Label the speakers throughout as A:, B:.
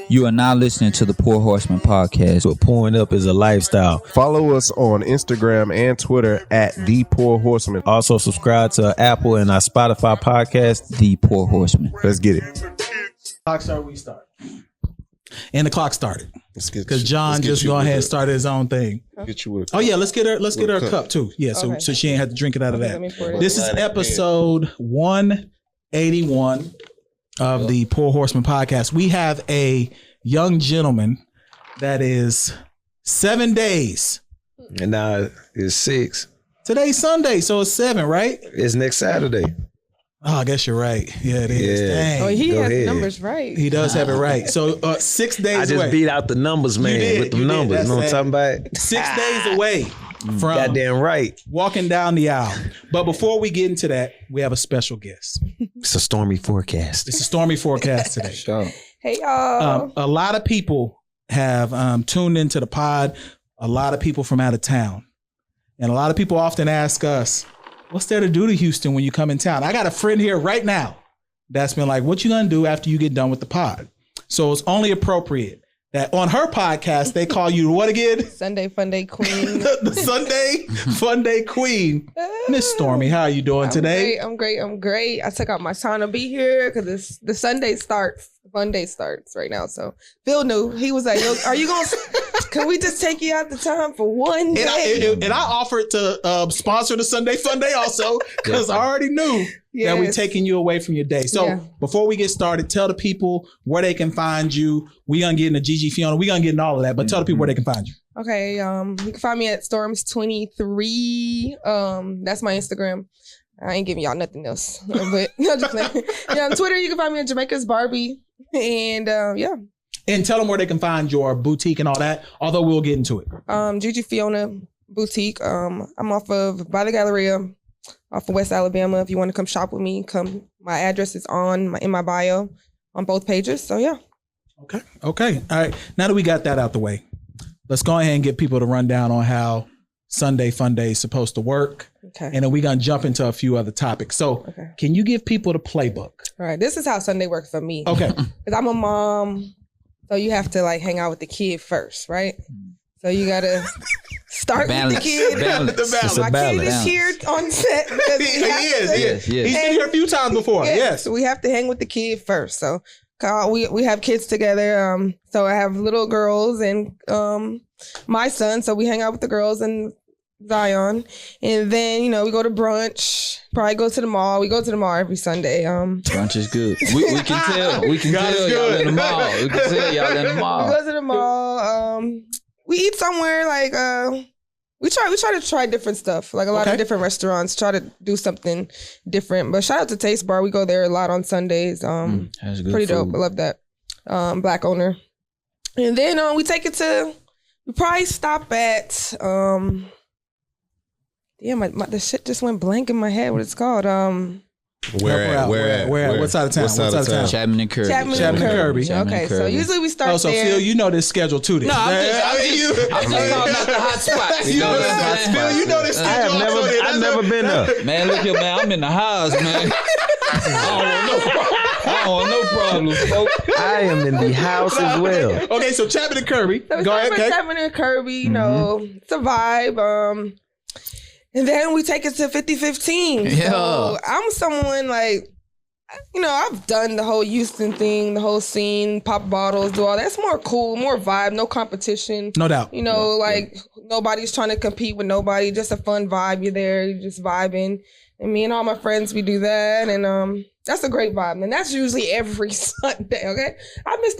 A: You are now listening to the Pour Horsemen podcast.
B: But pouring up is a lifestyle.
C: Follow us on Instagram and Twitter at The Pour Horsemen.
B: Also subscribe to Apple and our Spotify podcast,
A: The Pour Horsemen.
C: Let's get it.
D: Clock started, we start. And the clock started. Because John
C: let's get
D: just
C: you
D: go
C: with
D: ahead and
C: it.
D: started his own thing.
C: Get you with
D: Oh yeah, let's get her a
C: cup.
D: cup too. Yeah, so
E: Okay.
D: so she ain't have to drink it out of
E: Okay,
D: that.
E: let me pour it.
D: This is episode 181 of the Pour Horsemen podcast. We have a young gentleman that is 7 days.
B: and now it's 6.
D: Today's Sunday, so it's 7, right?
B: It's next Saturday.
D: Oh, I guess you're right. Yeah, it is.
B: Yeah.
D: Dang.
E: Oh, he
B: Go
E: has the
B: ahead.
E: numbers right.
D: He does have it right. So 6 days
B: I just
D: away.
B: beat out the numbers, man,
D: did,
B: with the
D: you did.
B: numbers. You know what I'm
D: That's
B: talking about?
D: 6 days away from
B: Goddamn right.
D: walking down the aisle. But before we get into that, we have a special guest.
B: It's a stormy forecast.
D: It's a stormy forecast today.
A: Sure.
E: Hey, y'all.
D: A lot of people have tuned into the pod, a lot of people from out of town. And a lot of people often ask us, what's there to do to Houston when you come in town? I got a friend here right now that's been like, what you gonna do after you get done with the pod? So it's only appropriate that on her podcast, they call you what again?
E: Sunday Funday Queen.
D: The Sunday Funday Queen. Miss Stormy, how are you doing today?
E: I'm great. I took out my time to be here because the Sunday starts. Monday starts right now. So Phil knew. He was like, yo, are you going to, can we just take you out the time for one day?
D: And I offered to sponsor the Sunday Funday also because I already knew that we're taking you away from your day. So before we get started, tell the people where they can find you. We're going to get into Gigi Fiona. We're going to get into all of that, but tell the people where they can find you.
E: Okay. You can find me at Storms23. That's my Instagram. I ain't giving y'all nothing else. But no, just playing. Yeah, on Twitter, you can find me at Jamaica's Barbie. And yeah.
D: And tell them where they can find your boutique and all that, although we'll get into it.
E: Gigi Fiona Boutique. I'm off of by the Galleria, off of West Alabama. If you want to come shop with me, come. My address is in my bio on both pages. So yeah.
D: Okay. All right. Now that we got that out the way, let's go ahead and get people to run down on how Sunday Funday is supposed to work.
E: Okay.
D: And then we're going to jump into a few other topics. So Can you give people the playbook?
E: All right. This is how Sunday works for me.
D: Okay.
E: Because I'm a mom. So you have to like hang out with the kid first, right? So you got to start with the kid.
D: Balance.
E: My kid is here on set. Because
D: He is. He's been here a few times before. Yes.
E: So we have to hang with the kid first. So we have kids together. So I have little girls and my son. So we hang out with the girls and Zion. And then, we go to brunch. Probably go to the mall. We go to the mall every Sunday.
A: Brunch is good. We can tell. We can tell y'all in the mall. We can tell y'all in the mall.
E: We go to the mall. We eat somewhere like we try to try different stuff. Like a lot of different restaurants. Try to do something different. But shout out to Taste Bar. We go there a lot on Sundays.
A: That's good
E: pretty
A: food.
E: dope. I love that. Black owner. And then we take it to. We probably stop at. The shit just went blank in my head. What it's called?
D: Where at? What side of town?
A: Chapman and Kirby.
E: Chapman and Kirby.
A: Chapman
E: Okay,
A: and
E: so
A: Kirby.
E: usually we start
D: So
E: there.
D: Phil, you know this schedule too.
A: No, I'm just talking about the hot spots.
D: You know this, Phil. You know this schedule.
B: I've never been there.
A: Man, look here, man. I'm in the house, man. I don't want no problems, folks.
B: I am in the house as well.
D: Okay, so Chapman and Kirby.
E: So we
D: Go
E: start
D: ahead,
E: with
D: okay.
E: Chapman and Kirby. It's a vibe. And then we take it to 5015.
A: Yeah.
E: So I'm someone like, I've done the whole Houston thing, the whole scene, pop bottles, do all that. It's more cool, more vibe, no competition.
D: No doubt.
E: Nobody's trying to compete with nobody. Just a fun vibe. You're there, you're just vibing. And me and all my friends, we do that. And that's a great vibe. And that's usually every Sunday, okay? I missed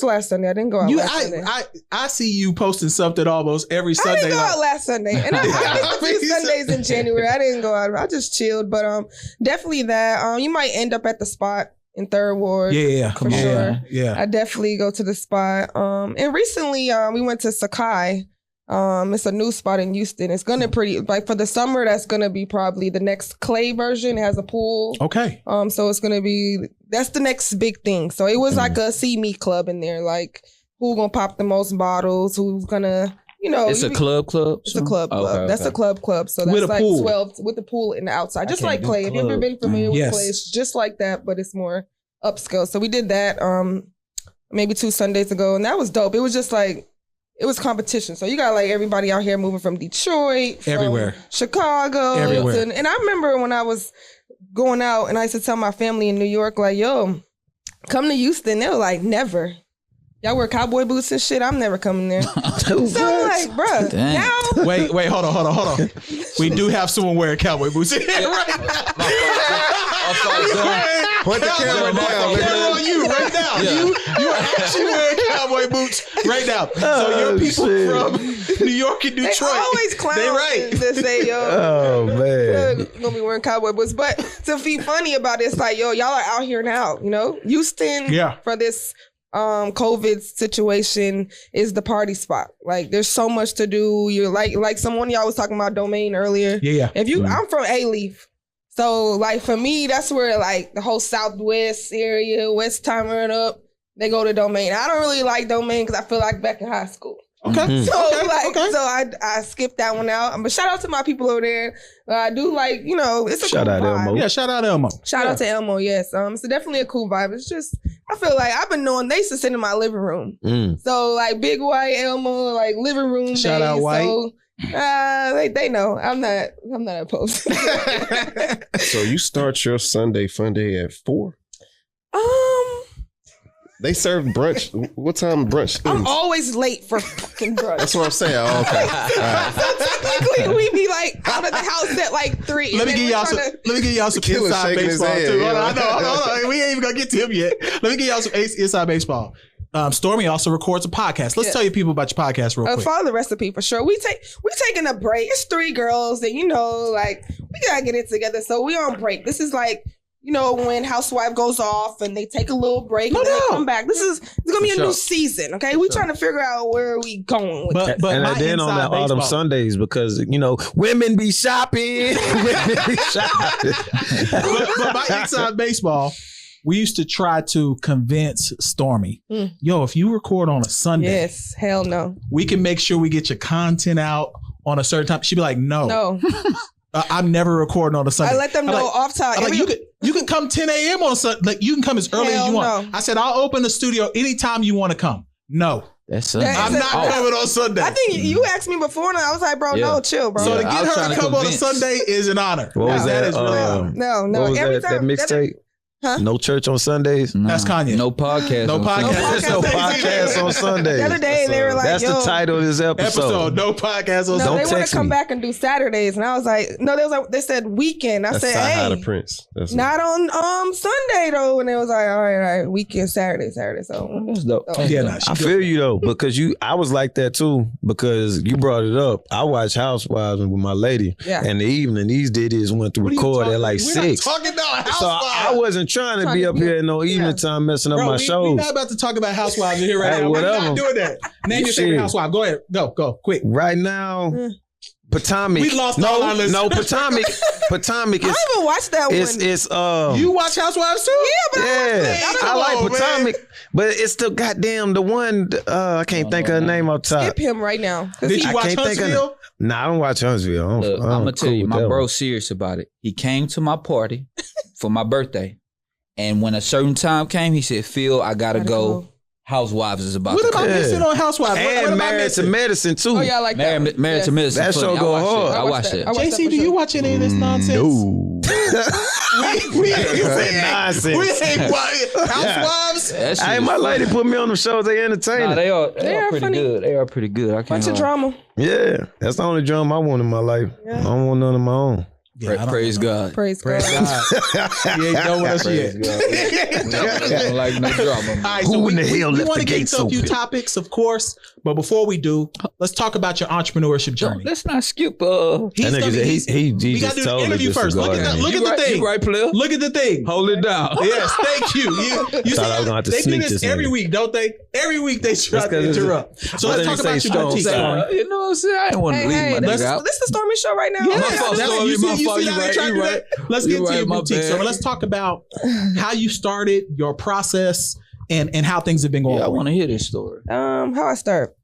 E: last Sunday. I didn't go out last Sunday.
D: I see you posting something almost every Sunday.
E: I didn't go out last Sunday. And I missed a few Sundays in January. I didn't go out. I just chilled. But definitely that. You might end up at the spot in Third Ward.
D: Yeah.
E: For sure.
D: Yeah.
E: I definitely go to the spot. And recently we went to Sakai. It's a new spot in Houston. It's gonna for the summer. That's gonna be probably the next Clay version. It has a pool.
D: Okay.
E: So it's gonna be that's the next big thing. So it was like a see me club in there. Like who gonna pop the most bottles? Who's gonna
A: It's a club.
E: It's a club.
A: Okay,
E: That's a club. So that's
D: With a
E: like
D: pool.
E: 12 with the pool in the outside, just like Clay. If you've ever been familiar with Clay, it's just like that, but it's more upscale. So we did that maybe 2 Sundays ago, and that was dope. It was just like, it was competition. So you got like everybody out here moving from Detroit, from
D: Everywhere.
E: Chicago.
D: Everywhere.
E: And I remember when I was going out and I used to tell my family in New York, like, yo, come to Houston. They were like, never. Y'all wear cowboy boots and shit. I'm never coming there. So I'm like, bruh,
A: Damn.
E: now.
D: Wait, hold on. We do have someone wearing cowboy boots right now.
C: Point the camera down.
D: Camera on you right now.
A: Yeah.
D: You are actually wearing cowboy boots right now. So your people from New York and Detroit,
E: They always clown
D: they right.
E: to say, yo,
C: Oh man.
E: gonna be wearing cowboy boots. But to be funny about it, it's like, yo, y'all are out here now, you know? Houston,
D: Yeah.
E: for this COVID situation is the party spot. Like, there's so much to do. You're like someone y'all was talking about Domain earlier.
D: Yeah.
E: If you, I'm from A-Leaf. So like for me, that's where like the whole Southwest area, West Timer and up, they go to Domain. I don't really like Domain because I feel like back in high school.
D: Okay.
E: So I skipped that one out. But shout out to my people over there. I do like, you know, it's a
C: Shout
E: cool
C: out
E: vibe.
C: Elmo.
D: Yeah, shout out Elmo.
E: Shout out to Elmo, yes. It's definitely a cool vibe. It's just, I feel like I've been knowing they used to sit in my living room. So like Big White, Elmo, like living room
D: Shout
E: days.
D: out White.
E: So they know I'm not opposed.
C: So you start your Sunday Funday at 4? They serve brunch. What time brunch?
E: I'm always late for fucking brunch.
C: That's what I'm saying. Oh, okay. All right.
E: So technically, we be like out of the house at like 3.
D: Let me give y'all some
C: Killa
D: inside
C: shaking his
D: baseball
C: head,
D: too.
C: yeah.
D: Hold on. We ain't even gonna get to him yet. Let me give y'all some inside baseball. Stormy also records a podcast. Let's tell you people about your podcast real quick.
E: Follow the recipe for sure. We taking a break. It's 3 girls and like we gotta get it together. So we on break. This is like, you know, when Housewife goes off and they take a little break and then they come back. It's gonna be a new season. Okay, we trying to figure out where we going with it.
D: But
B: And
D: my
B: then on
D: inside
B: the autumn
D: baseball-
B: Sundays, because women be shopping. Women be shopping.
D: but my inside baseball, we used to try to convince Stormy, yo, if you record on a Sunday,
E: Yes, hell no.
D: we can make sure we get your content out on a certain time. She'd be like, no. I'm never recording on a Sunday.
E: I let them
D: I'm
E: know
D: like-
E: off time.
D: I'm like, you can come 10 a.m. on Sunday. Like, you can come as early as you want.
E: no.
D: I said, I'll open the studio anytime you want to come. No,
A: That's
D: I'm not coming on Sunday.
E: I think you asked me before and I was like, bro,
A: Yeah.
E: no, chill, bro.
D: so to
A: Yeah, I
D: get
A: was
D: her
A: trying
D: to
A: to
D: come on a
A: convince.
D: Sunday is an honor.
B: What was that?
D: Is really
E: no.
B: What was
E: Every
B: that
E: time
B: mixtape?
E: Huh?
B: No church on Sundays.
D: That's Kanye.
A: No podcast.
D: No
A: on
D: podcast.
A: Sunday.
B: There's no podcast on Sundays.
E: The other day they were like,
B: That's
E: yo,
B: the title of this
D: Episode, no podcast on
E: no,
B: Don't
E: they
D: Sunday.
E: want to
B: text
E: come
B: me.
E: back and do Saturdays. And I was like, no, they said weekend. I
C: That's
E: said,
C: Sahara
E: hey,
C: Prince. That's
E: not on Sunday though. And it was like, all right, weekend, Saturday. So
A: That's dope.
D: Yeah, nah,
B: I feel you though, because I was like that too, because you brought it up. I watch Housewives with my lady.
E: Yeah.
B: And the evening, these ditties went to
D: What are you
B: record
D: talking-
B: at like
D: we're
B: 6.
D: not talking about
B: So
D: Housewives.
B: I wasn't trying to be up here in no evening time messing up my
D: We're
B: shows.
D: not about to talk about Housewives in here right
B: Hey,
D: now. We're
B: whatever.
D: not doing that. Name your favorite
B: Shit.
D: housewife. Go ahead. Go. Quick.
B: Right now, Potomac.
D: We lost all our listeners.
B: No, Potomac. Potomac
E: I
B: is
E: haven't watched that
B: it's
E: one.
D: You watch Housewives too?
E: Yeah, but
B: yeah. I like
D: on, man.
B: Potomac, but it's the goddamn the one. I can't think of her name off top.
E: skip him right now. 'Cause
D: Did
E: he-
D: you watch
B: can't think of
D: Huntsville?
B: Nah, I don't watch Huntsville. I
A: Look,
B: don't
A: I'm gonna tell
B: cool
A: you,
B: with
A: my
B: that
A: bro
B: one.
A: serious about it. He came to my party for my birthday, and when a certain time came, he said, "Phil, I gotta go. Housewives is about
D: What
A: to
D: am I
A: come."
D: missing on Housewives? What
B: And
D: am I
B: Married to
D: missing?
B: Medicine too.
E: Oh yeah, I like that.
A: Married
E: Yes.
A: to Medicine.
B: That
A: funny.
B: show go hard.
A: I watched it.
E: I watched that
D: JC,
E: for
D: do you
E: sure.
D: watch any of this nonsense?
B: No.
D: We
B: Nonsense.
D: ain't watching Housewives.
A: That shit
B: Hey,
A: is
B: my
A: funny.
B: lady put me on them shows. They entertaining.
A: Nah, they are pretty
E: funny.
A: good. They are pretty good. I can't
E: Bunch of
A: lie.
E: drama.
B: Yeah, that's the only drum I want in my life.
E: Yeah.
B: I don't want none of my own.
A: Praise God.
E: Praise
D: Praise
E: God.
D: God. You ain't done with us
A: Praise
D: yet.
A: God. I don't like no drama.
D: All right,
B: Who in the hell
D: we
B: left
D: want
B: the
D: to get
B: gates
D: into a few
B: open?
D: topics, of course. But before we do, let's talk about your entrepreneurship journey.
A: Let's not skip.
B: That nigga, he
D: we got
B: just
D: to do
B: told
D: the
B: me
D: interview first. Look at
B: disregard
D: the,
B: me.
D: look at the thing.
A: You right, player.
D: Look at the thing.
A: Hold it down.
D: Yes, thank you. You
B: Thought I was gonna have to
D: they do
B: sneak
D: this
B: this
D: every
B: nigga.
D: week, don't they? Every week they try to
B: 'cause it's-
D: interrupt. So
B: what
D: let's
B: did
D: talk
B: he
D: about
B: say,
D: your
B: Stone
D: boutique.
B: Sour?
D: Stormy.
A: You know what I'm saying? I didn't want to leave my
E: This
A: nigga out.
E: is the Stormy show right now.
D: Yeah,
A: My fault,
D: that's-
A: Stormy,
D: you see,
A: my
D: you
A: fault,
D: see
A: you
D: how they
A: right,
D: try to
A: you
D: do
A: right.
D: that? Let's
A: You
D: get to
A: right,
D: your
A: my
D: boutique.
A: bad.
D: So let's talk about how you started, your process, and how things have been going.
A: Yeah, I
D: for you.
A: want to hear this story.
E: How I start?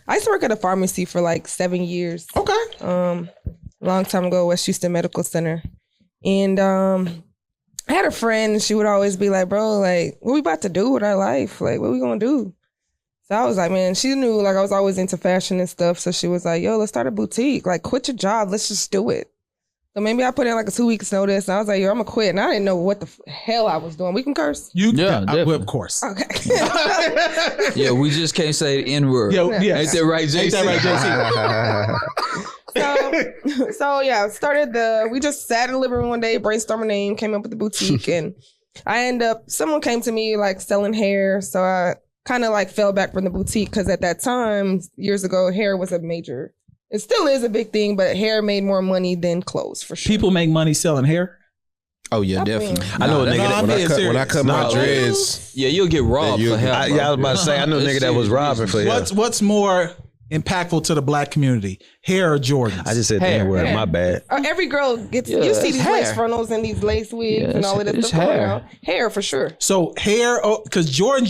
E: I used to work at a pharmacy for like 7 years.
D: Okay.
E: Long time ago, West Houston Medical Center. And I had a friend, and she would always be like, bro, like, what we about to do with our life? Like, what we gonna do? So I was like, man, she knew like I was always into fashion and stuff. So she was like, yo, let's start a boutique. Like, quit your job. Let's just do it. So maybe I put in like a 2 weeks notice. And I was like, yo, I'm gonna quit. And I didn't know what the hell I was doing. We can curse?
D: Well, of course.
E: Okay.
A: Yeah, we just can't say the N-word.
D: Yeah.
A: Ain't that right, JC?
D: Ain't that right, JC?
E: So yeah, we just sat in the living room one day, brainstormed a name, came up with the boutique, and someone came to me like selling hair. So I kind of like fell back from the boutique because at that time, years ago, hair was it still is a big thing, but hair made more money than clothes for sure.
D: People make money selling hair.
A: Oh yeah, definitely.
B: I know a nigga
C: when I cut my dreads.
A: Yeah, you'll get robbed for hair.
B: I was about to say, I know a nigga that was robbing for hair.
D: What's more impactful to the black community, hair or Jordans?
B: I just said the N-word. My bad.
E: Every girl gets, you see these lace frontals and these lace wigs and all of this stuff going on. Hair for sure.
D: So hair, because Jordans,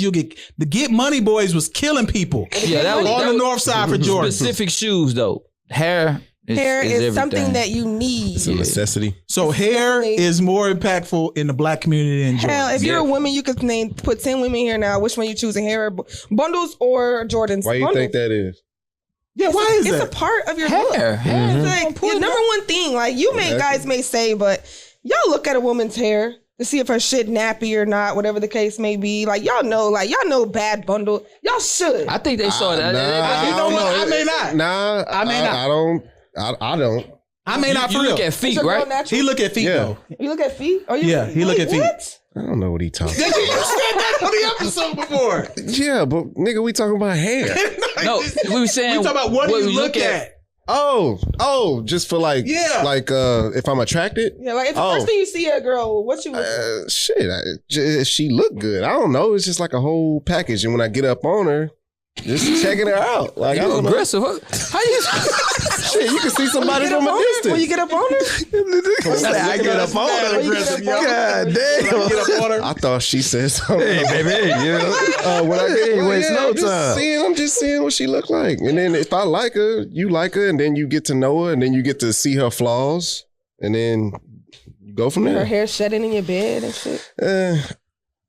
D: the Get Money Boys was killing people.
A: Yeah, that was
D: on the north side for Jordans.
A: Specific shoes though. Hair is
E: something that you need.
C: It's a necessity.
D: So hair is more impactful in the black community than Jordans.
E: Hell, if you're a woman, you could put 10 women here now. Which one you choosing, hair bundles or Jordans?
C: Why you think that is?
D: Yeah, why is that?
E: It's a part of your
A: hair.
E: look.
A: Hair.
E: It's like the number one thing. Like guys may say, but y'all look at a woman's hair to see if her shit nappy or not, whatever the case may be. Like y'all know bad bundle. Y'all should.
A: I think they saw that.
D: You know what? I may not.
C: Nah,
D: I may not.
C: I don't.
D: I may not.
A: You look at feet, right?
D: He look at feet though.
E: You look at feet? Oh,
D: he look at feet.
E: What?
C: I don't know what he talking.
D: You said that on the episode before.
C: Yeah, but nigga, we talking about hair.
A: No, we were saying
D: we talking about what do you look at?
C: Oh, just for like, if I'm attracted.
E: Yeah, like if the first thing you see a girl, what you look
C: she look good. I don't know. It's just like a whole package, and when I get up on her, just checking her out. Like
A: you aggressive. How you?
C: Shit, you can see somebody from a distance.
E: When you get up on her?
C: I get up on her. God damn. I thought she said something.
B: Hey, baby.
C: When I get waste no time. I'm just seeing what she look like. And then if I like her, you like her, and then you get to know her, and then you get to see her flaws, and then you go from there.
E: Her hair shedding in your bed and shit.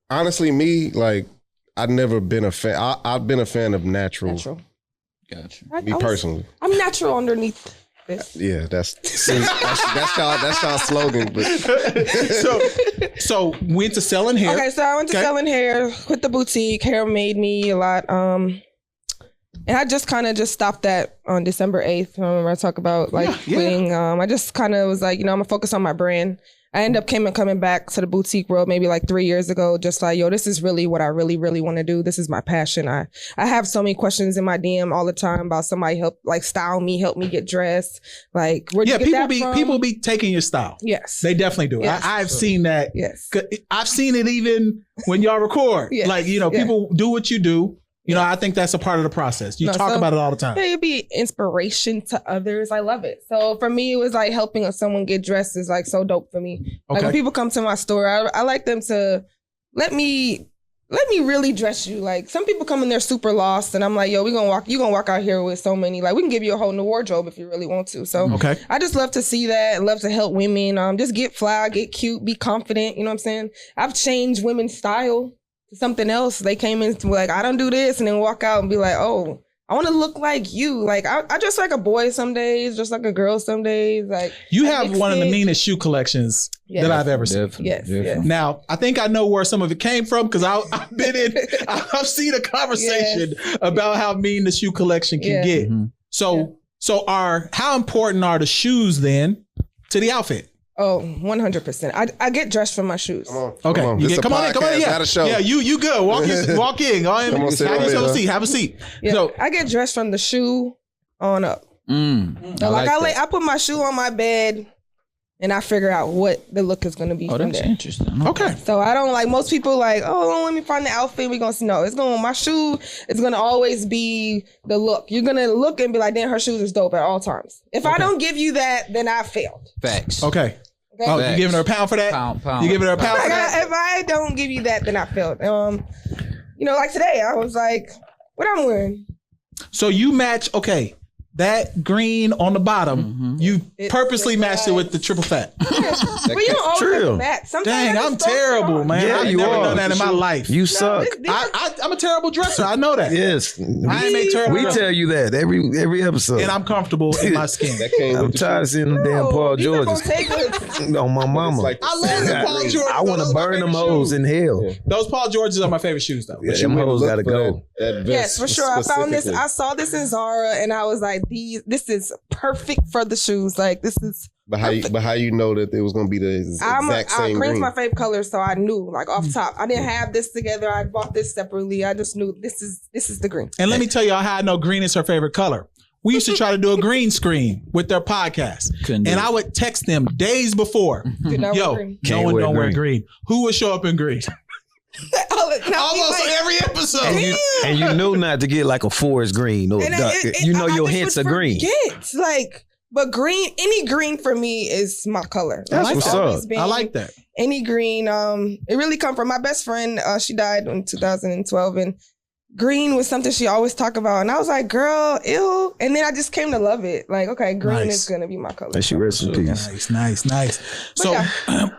C: Honestly, me, like, I've never been a fan. I've been a fan of natural.
A: Gotcha.
C: Me personally.
E: I'm natural underneath this.
C: Yeah, that's y'all slogan. But
D: so went to selling hair.
E: Okay, so I went to selling hair, quit the boutique. Hair made me a lot. And I just kind of stopped that on December 8th. Remember I talk about quitting. I just kind of was like, I'm gonna focus on my brand. I ended up coming back to the boutique world maybe like 3 years ago, just like, this is really what I really, really want to do. This is my passion. I have so many questions in my DM all the time about somebody help me get dressed. Like, where'd you get that from?
D: People be taking your style.
E: Yes.
D: They definitely do.
E: Yes.
D: I've seen that.
E: Yes.
D: I've seen it even when y'all record.
E: Yes.
D: Like, people do what you do. I think that's a part of the process. You talk about it all the time.
E: Yeah, it'd be inspiration to others. I love it. So for me, it was like helping someone get dressed is like so dope for me. Like when people come to my store, I like them to let me really dress you. Like some people come in there super lost, and I'm like, you gonna walk out here with so many. Like we can give you a whole new wardrobe if you really want to. So I just love to see that and love to help women. Just get fly, get cute, be confident. You know what I'm saying? I've changed women's style. Something else. They came in like, I don't do this, and then walk out and be like, oh, I want to look like you. Like I dress like a boy some days, just like a girl some days. Like
D: you have one of the meanest shoe collections that I've ever seen.
E: Yes.
D: Now I think I know where some of it came from because I've been in. I've seen a conversation about how mean the shoe collection can get. Mm-hmm. So how important are the shoes then to the outfit?
E: Oh, 100%. I get dressed from my shoes.
C: Come on.
D: Come on in. Yeah.
C: Not a show.
D: Yeah, you good. Walk in. Go ahead. Have a seat.
E: Yeah,
D: So
E: I get dressed from the shoe on up. I put my shoe on my bed and I figure out what the look is going to be from there.
A: Interesting.
D: Okay.
E: So I don't like, most people like, let me find the outfit. We're going to see. No, my shoe is going to always be the look. You're going to look and be like, damn, her shoes is dope at all times. If I don't give you that, then I failed.
A: Facts.
D: Okay. Oh, you giving her a pound for that?
A: Pound.
D: You giving her a pound for that?
E: If I don't give you that, then I failed. Like today, I was like, what I'm wearing.
D: So you match, okay. that green on the bottom, you purposely matched it with the triple fat.
E: But you don't always have to match. Sometimes
D: Dang, I'm terrible, man.
B: Yeah,
D: I've never done that in my life.
B: You suck.
D: I'm a terrible dresser. I know that.
B: Yes.
D: I ain't make terrible
B: We
D: dresser.
B: tell you that every episode.
D: And I'm comfortable in my skin.
B: I'm tired of seeing them damn Paul Georges. On my mama.
C: Like
D: I love the Paul Georges.
B: I want to burn them hoes in hell.
C: Yeah.
D: Those Paul Georges are my favorite shoes, though.
B: Yeah, them hoes gotta go.
E: Yes, for sure. I found this. I saw this in Zara, and I was like, this is perfect for the shoes. Like, this is.
C: But how you know that it was gonna be the exact same
E: green's
C: green?
E: my favorite color, so I knew like off top. I didn't have this together. I bought this separately. I just knew this is the green.
D: And let me tell y'all how I know green is her favorite color. We used to try to do a green screen with their podcast. And I would text them days before. Yo, no one don't wear green. Who would show up in green? Almost every episode.
B: And you knew not to get like a forest green or dark. You know your hints are green.
E: Like, but green, any green for me is my color.
B: That's what's up.
D: I like that.
E: Any green, it really come from my best friend. She died in 2012, and green was something she always talked about. And I was like, girl, ew. And then I just came to love it. Like, okay, green is going to be my color.
B: And she rests in peace.
D: Nice. So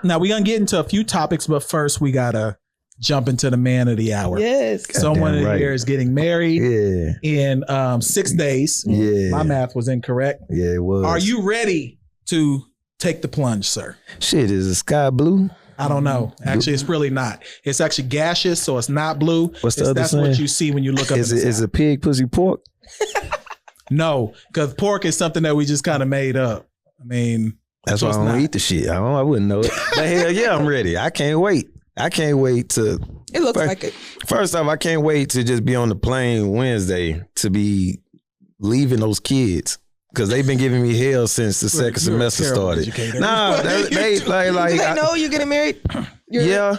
D: now we're going to get into a few topics, but first we got to jump into the man of the hour.
E: Yes.
D: Someone in here is getting married in 6 days.
B: Yeah.
D: My math was incorrect.
B: Yeah, it was.
D: Are you ready to take the plunge, sir?
B: Shit, is the sky blue?
D: I don't know. Actually, it's really not. It's actually gaseous, so it's not blue.
B: What's the other
D: That's
B: saying?
D: what you see when you look up.
B: Is it pig pussy pork?
D: No, because pork is something that we just kind of made up. I mean,
B: that's why I don't eat the shit. I wouldn't know it. But hell yeah, I'm ready. I can't wait. To.
E: It looks like it.
B: First off, I can't wait to just be on the plane Wednesday to be leaving those kids. Because they've been giving me hell since the second semester started. Nah, they like
E: know you're getting married?
B: Yeah,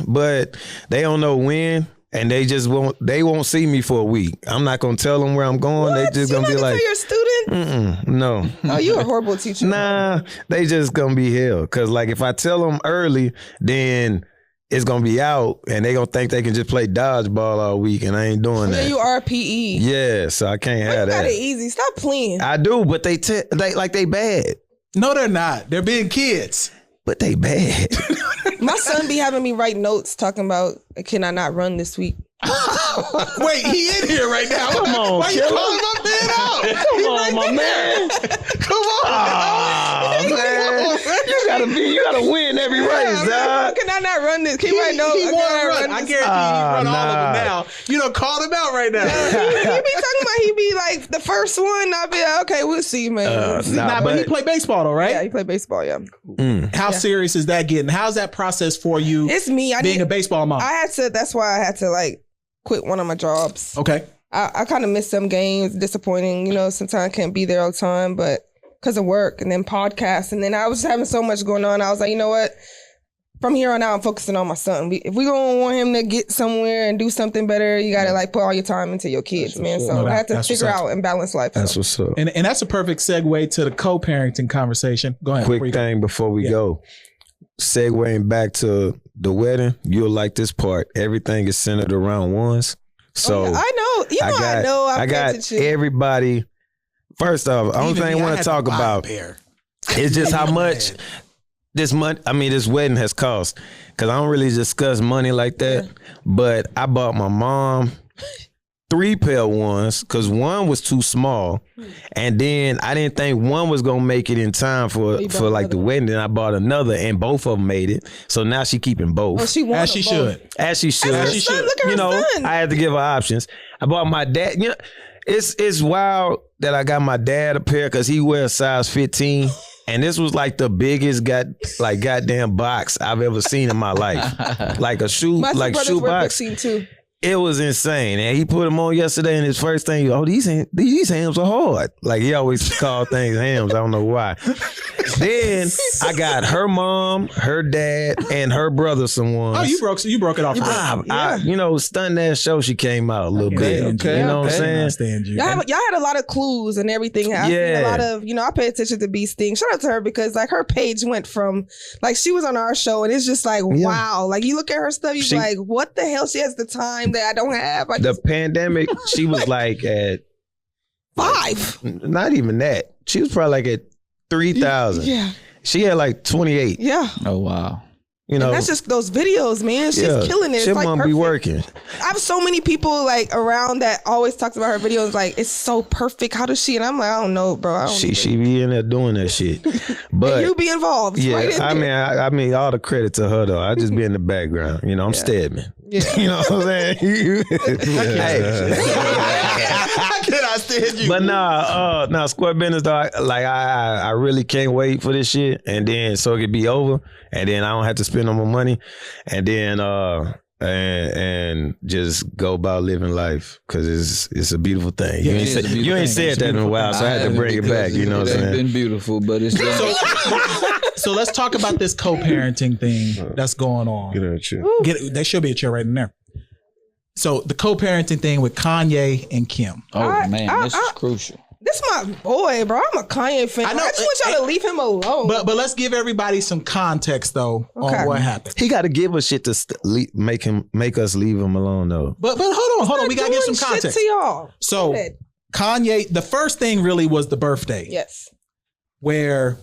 B: but they don't know when, and they won't see me for a week. I'm not gonna tell them where I'm going.
E: What?
B: They just gonna be like,
E: you're a student?
B: No.
E: Oh, you're a horrible teacher.
B: Nah, they just gonna be hell. Cause like if I tell them early, then it's gonna be out, and they gonna think they can just play dodgeball all week, and I ain't doing that.
E: Yeah, you are PE.
B: Yeah, so I can't have
E: you
B: that.
E: got it easy. Stop playing.
B: I do, but they bad.
D: No, they're not. They're being kids.
B: But they bad.
E: My son be having me write notes talking about, can I not run this week?
D: Wait, he in here right now.
B: Come on,
D: why you
B: Killa.
D: calling my man out?
B: Come on, my man.
D: Come on.
B: Oh, man. You gotta win every race, dog.
E: Can I not run this? Can you write notes?
D: He won't run. I guarantee you run all of them now. You done called him out right now.
E: He be talking about he be like the first one. I'll be like, okay, we'll see, man.
D: But he play baseball though, right?
E: Yeah, he play baseball, yeah.
D: How serious is that getting? How's that process for you?
E: It's me.
D: Being a baseball mom.
E: That's why I had to like quit one of my jobs.
D: Okay.
E: I kind of missed some games, disappointing. You know, sometimes I can't be there all the time, but because of work and then podcasts. And then I was having so much going on. I was like, you know what? From here on out, I'm focusing on my son. If we gonna want him to get somewhere and do something better, you gotta like put all your time into your kids, man. So I had to figure out and balance life.
B: That's what's up.
D: And that's a perfect segue to the co-parenting conversation. Go ahead.
B: Quick thing before we go. Segueing back to the wedding, you'll like this part. Everything is centered around ones. So
E: I know. You know I got
B: everybody. First off, the only thing I want to talk about is just how much this wedding has cost. Because I don't really discuss money like that. Yeah. But I bought my mom 3 pair of ones because one was too small, and then I didn't think one was gonna make it in time for like the wedding. Then I bought another, and both of them made it. So now she keeping both.
E: Oh, she
D: as she should.
B: As she should.
E: As she should. Look at her son.
B: I had to give her options. I bought my dad. You know, it's wild that I got my dad a pair because he wears size 15. And this was like the biggest goddamn box I've ever seen in my life. Like a shoe,
E: my
B: shoe box.
E: 15 too.
B: It was insane. And he put them on yesterday, and his first thing, these hams are hard. Like he always called things hams. I don't know why. Then I got her mom, her dad, and her brother some ones.
D: Oh, you broke it off.
B: Stunned that show she came out a little bit.
D: Okay,
B: you know what I'm saying?
D: I understand you.
E: Y'all had a lot of clues and everything. I seen a lot of, I pay attention to Beast thing. Shout out to her because like her page went from like she was on our show and it's just like wow. Like you look at her stuff, you're like, what the hell? She has the time that I don't have.
B: The pandemic, she was like at
E: 5.
B: Not even that. She was probably like at 3,000.
E: Yeah.
B: She had like 28.
E: Yeah.
A: Oh wow.
B: You know,
E: and that's just those videos, man. She's killing it.
B: She
E: like
B: won't be working.
E: I have so many people like around that always talks about her videos. Like, it's so perfect. How does she? And I'm like, I don't know, bro.
B: She be in there doing that shit. But
E: and you be involved.
B: Yeah,
E: right
B: I mean, all the credit to her though. I just be in the background. You know, I'm Stedman.
E: Yeah.
B: You know what I'm saying?
D: How can I stand you?
B: But nah, Square Business though. I really can't wait for this shit, and then so it could be over, and then I don't have to spend no more money, and then and just go about living life because it's a beautiful thing.
D: Yeah,
B: you ain't said that in a while, so I had to bring it back. You know what I'm saying?
A: It's been beautiful, but it's
D: So let's talk about this co-parenting thing that's going on.
C: Get a chair.
D: There should be a chair right in there. So the co-parenting thing with Kanye and Kim.
A: oh man, this is crucial.
E: This my boy, bro. I'm a Kanye fan.
D: I know,
E: I just want y'all to leave him alone.
D: But let's give everybody some context though
E: Okay.
D: on what happened.
B: He got to give us shit to make us leave him alone though.
D: But hold on. We gotta give some
E: Doing
D: context.
E: shit to y'all.
D: So
E: Go ahead.
D: Kanye, the first thing really was the birthday.
E: Yes.
D: Where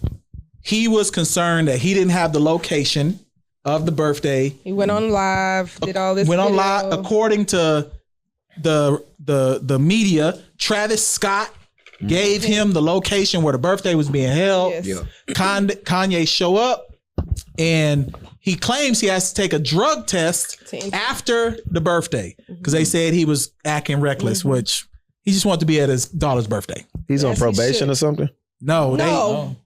D: he was concerned that he didn't have the location of the birthday.
E: He went on live, did all this.
D: Went on
E: video.
D: live. According to the media, Travis Scott gave him the location where the birthday was being held.
E: Yes.
A: Yeah.
D: Kanye show up and he claims he has to take a drug test after the birthday because they said he was acting reckless, which he just wanted to be at his daughter's birthday.
B: He's on
E: Yes, he
B: probation
E: should.
B: or something?
E: No.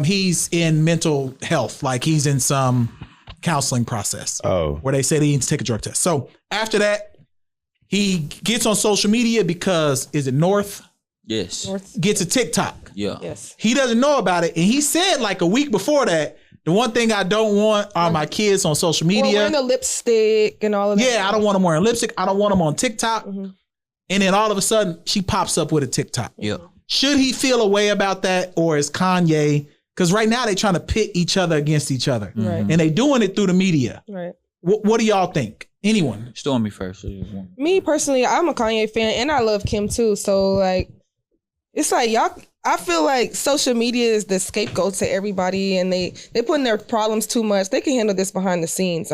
D: He's in mental health, like he's in some counseling process where they said he needs to take a drug test. So after that, he gets on social media because is it North?
A: Yes.
D: Gets a TikTok.
A: Yeah.
E: Yes.
D: He doesn't know about it. And he said like a week before that, the one thing I don't want are my kids on social
E: Or
D: media.
E: wearing the lipstick and all of that.
D: Yeah, I don't want them wearing lipstick. I don't want them on TikTok.
E: Mhm.
D: And then all of a sudden, she pops up with a TikTok.
A: Yeah.
D: Should he feel a way about that, or is Kanye? Because right now they're trying to pit each other against each other,
E: Right.
D: and they doing it through the media.
E: Right.
D: What do y'all think? Anyone?
A: Stormy first.
E: Me personally, I'm a Kanye fan and I love Kim too. So like, it's like y'all. I feel like social media is the scapegoat to everybody, and they putting their problems too much. They can handle this behind the scenes.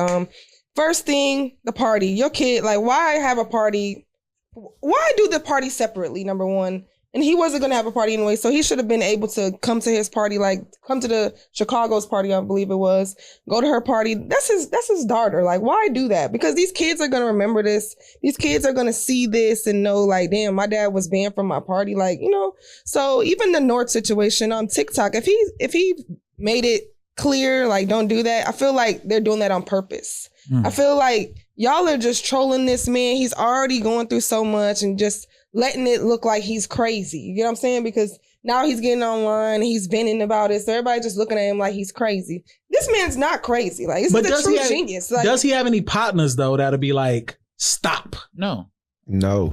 E: First thing, the party. Your kid, like, why have a party? Why do the party separately? Number one. And he wasn't going to have a party anyway, so he should have been able to come to his party, like come to the Chicago's party, I believe it was. Go to her party. That's his daughter. Like, why do that? Because these kids are going to remember this. These kids are going to see this and know, like, damn, my dad was banned from my party. Like, you know. So even the North situation on TikTok, if he made it clear, like, don't do that, I feel like they're doing that on purpose. I feel like y'all are just trolling this man. He's already going through so much and just letting it look like he's crazy. You get what I'm saying? Because now he's getting online, he's venting about it, so everybody just looking at him like he's crazy. This man's not crazy. Like, this is a true genius. Like,
D: does he have any partners though that'll be like, stop?
A: No.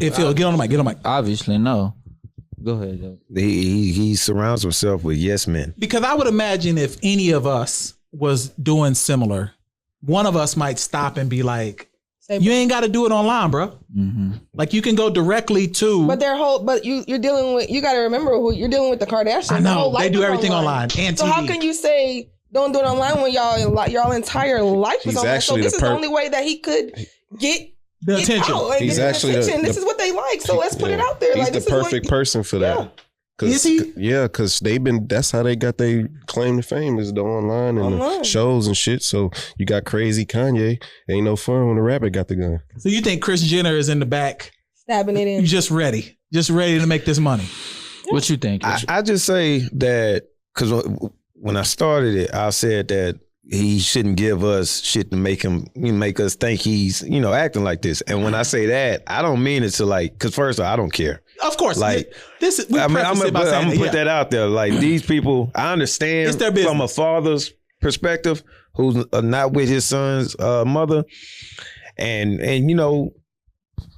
D: If he'll get on the mic,
A: Obviously, no. Go ahead, though.
B: He surrounds himself with yes men.
D: Because I would imagine if any of us was doing similar, one of us might stop and be like, you ain't got to do it online, bro.
A: Mm-hmm.
D: Like, you can go directly to.
E: But you're dealing with. You got to remember who you're dealing with. The Kardashians.
D: I
E: The
D: know
E: whole life
D: they do
E: is
D: everything online. And
E: so
D: TV.
E: how can you say don't do it online when y'all entire life is
C: He's
E: online? So
C: actually
E: this
C: the
E: is the only way that he could get
D: the attention.
E: out, like,
C: He's
E: get
C: actually
E: attention.
C: the-
E: This is what they like. So let's put it out there.
C: He's
E: Like,
C: the
E: this is what-
C: perfect person for that.
D: Is he?
C: Yeah, because that's how they got their claim to fame is the online and
E: Online.
C: the shows and shit. So you got crazy Kanye. Ain't no fun when the rabbit got the gun.
D: So you think Kris Jenner is in the back,
E: stabbing it in.
D: just ready to make this money?
A: What you think?
B: I just say that because when I started it, I said that he shouldn't give us shit to make us think he's acting like this. And when I say that, I don't mean it to like, because first of all, I don't care.
D: Of course,
B: Like,
D: this is.
B: I'm gonna put that out there. Like, these people, I understand
D: It's their business.
B: from a father's perspective who's not with his son's mother, and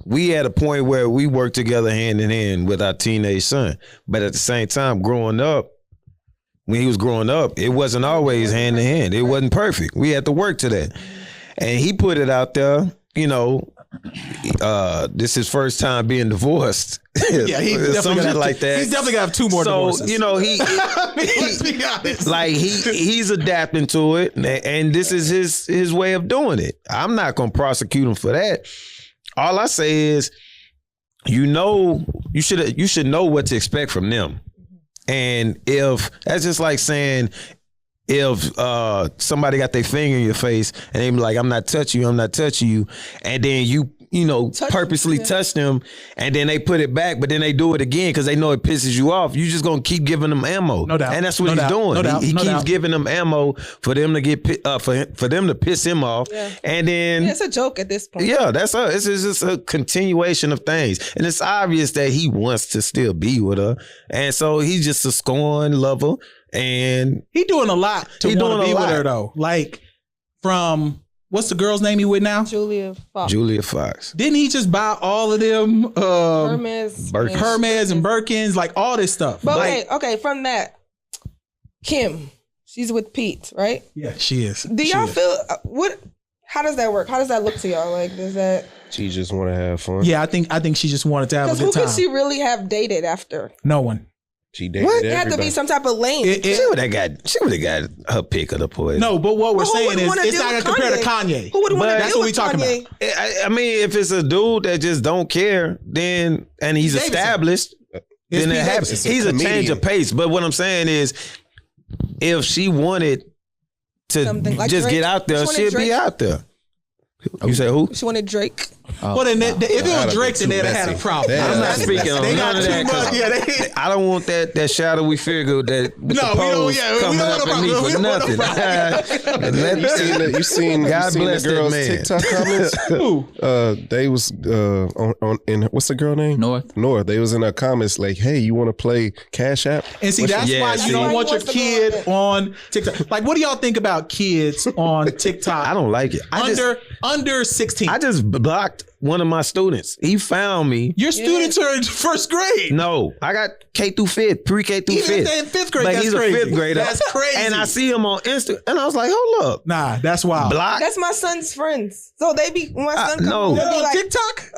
B: we at a point where we work together hand in hand with our teenage son. But at the same time, when he was growing up, it wasn't always hand in hand. It wasn't perfect. We had to work to that. And he put it out there, this is his first time being divorced.
D: Yeah, he definitely got
B: like that.
D: He's definitely got 2 more divorces.
B: You know,
D: let's be honest.
B: like he's adapting to it, and this is his way of doing it. I'm not gonna prosecute him for that. All I say is, you should know what to expect from them. And if that's just like saying, if somebody got their finger in your face and they be like, I'm not touching you, and then you purposely touch them, and then they put it back, but then they do it again because they know it pisses you off. You just gonna keep giving them ammo.
D: No doubt.
B: And that's what he's doing. He keeps giving them ammo for them to get for them to piss him off. Yeah. And then
E: it's a joke at this point.
B: Yeah, it's just a continuation of things. And it's obvious that he wants to still be with her. And so he's just a scorned lover. And
D: he doing a lot to want to be with her though. Like from what's the girl's name he with now?
E: Julia
B: Fox.
D: Didn't he just buy all of them
E: Hermes
D: and Birkins, like all this stuff?
E: But okay, from that, Kim, she's with Pete, right?
D: Yeah, she is.
E: Do y'all feel how does that work? How does that look to y'all? Like, does that?
C: She just want to have fun.
D: Yeah, I think she just wanted to have a good time.
E: Who could she really have dated after?
D: No one.
C: She dated everybody.
E: It had to be some type of lane.
B: She would have got her pick of the poison.
D: No, but what we're saying is it's not going to compare to Kanye.
E: Who would want to
D: That's what we talking about.
B: I mean, if it's a dude that just don't care, then and he's established, then it happens. He's a change of pace. But what I'm saying is, if she wanted to like just Drake. Get out there, she'd be out there. You say who?
E: She wanted Drake.
D: Well, then if it was Drake, then they'd have had a problem.
B: I'm not speaking on none of that. I don't want that shadowy figure that with the pose coming up at me for nothing.
C: You seen the girls' TikTok comments?
D: Who?
C: They was in what's the girl name? North. They was in her comments like, "Hey, you want to play Cash App?"
D: And see, that's why you don't want your kid on TikTok. Like, what do y'all think about kids on TikTok?
B: I don't like it.
D: Under 16.
B: I just blocked one of my students. He found me.
D: Your students are in 1st grade.
B: No, I got K through 5th, pre-K through 5th.
D: Even if they're in 5th grade,
B: but
D: that's
B: he's
D: crazy.
B: A 5th grader.
D: That's crazy.
B: And I see him on Instagram, and I was like, hold up.
D: Nah, that's wild.
B: Block.
E: That's my son's friends. So they be, when my son comes
B: no.
E: they'll be like,
D: TikTok?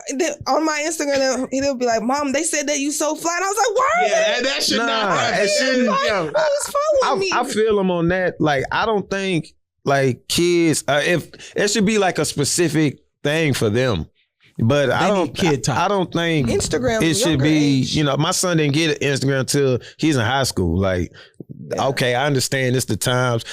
E: On my Instagram, he'll be like, Mom, they said that you so fly. And I was like, why?
D: Yeah, that should not happen.
B: It shouldn't.
E: Who's following me?
B: I feel him on that. Like, I don't think, like, kids, if it should be like a specific thing for them. But I don't think
E: Instagram
B: it should be,
E: age.
B: My son didn't get an Instagram until he's in high school. Like, okay, I understand it's the times.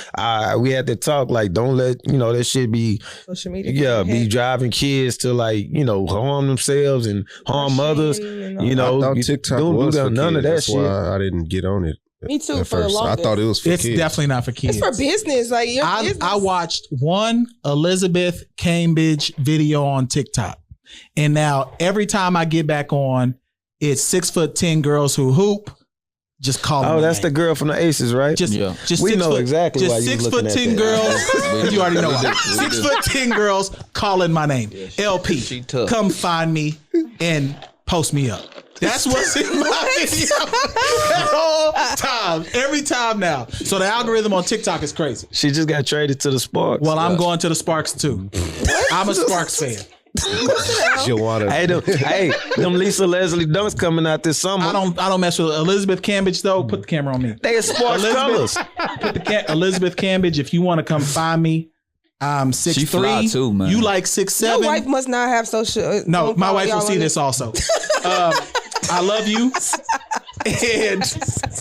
B: We had to talk, like, don't let, that shit be
E: social media.
B: Yeah, be driving kids to, like, harm themselves and harm others.
C: I thought TikTok was for none kids. Of that That's shit. Why I didn't get on it.
E: Me too. For the longest.
C: I thought it was for
D: kids.
C: It's
D: definitely not for kids.
E: It's for business. Like
D: I watched one Elizabeth Cambridge video on TikTok. And now every time I get back on, it's 6'10" girls who hoop. Just call them.
B: Oh, that's the girl from the Aces, right?
D: Just
B: we know exactly why
D: you're
B: looking at that.
D: 6'10" girls. You already know why. 6'10" girls calling my name. LP, come find me and post me up. That's what's in my video at all times. Every time now. So the algorithm on TikTok is crazy.
B: She just got traded to the Sparks.
D: Well, I'm going to the Sparks too. I'm a Sparks fan.
B: Hey, them Lisa Leslie dunks coming out this summer.
D: I don't mess with Elizabeth Cambridge though. Put the camera on me.
B: They are Sparks colors.
D: Elizabeth Cambridge. If you want to come find me, I'm 6'3".
A: She fly too, man.
D: You like 6'7".
E: Your wife must not have social.
D: No, my wife will see this also. I love you, and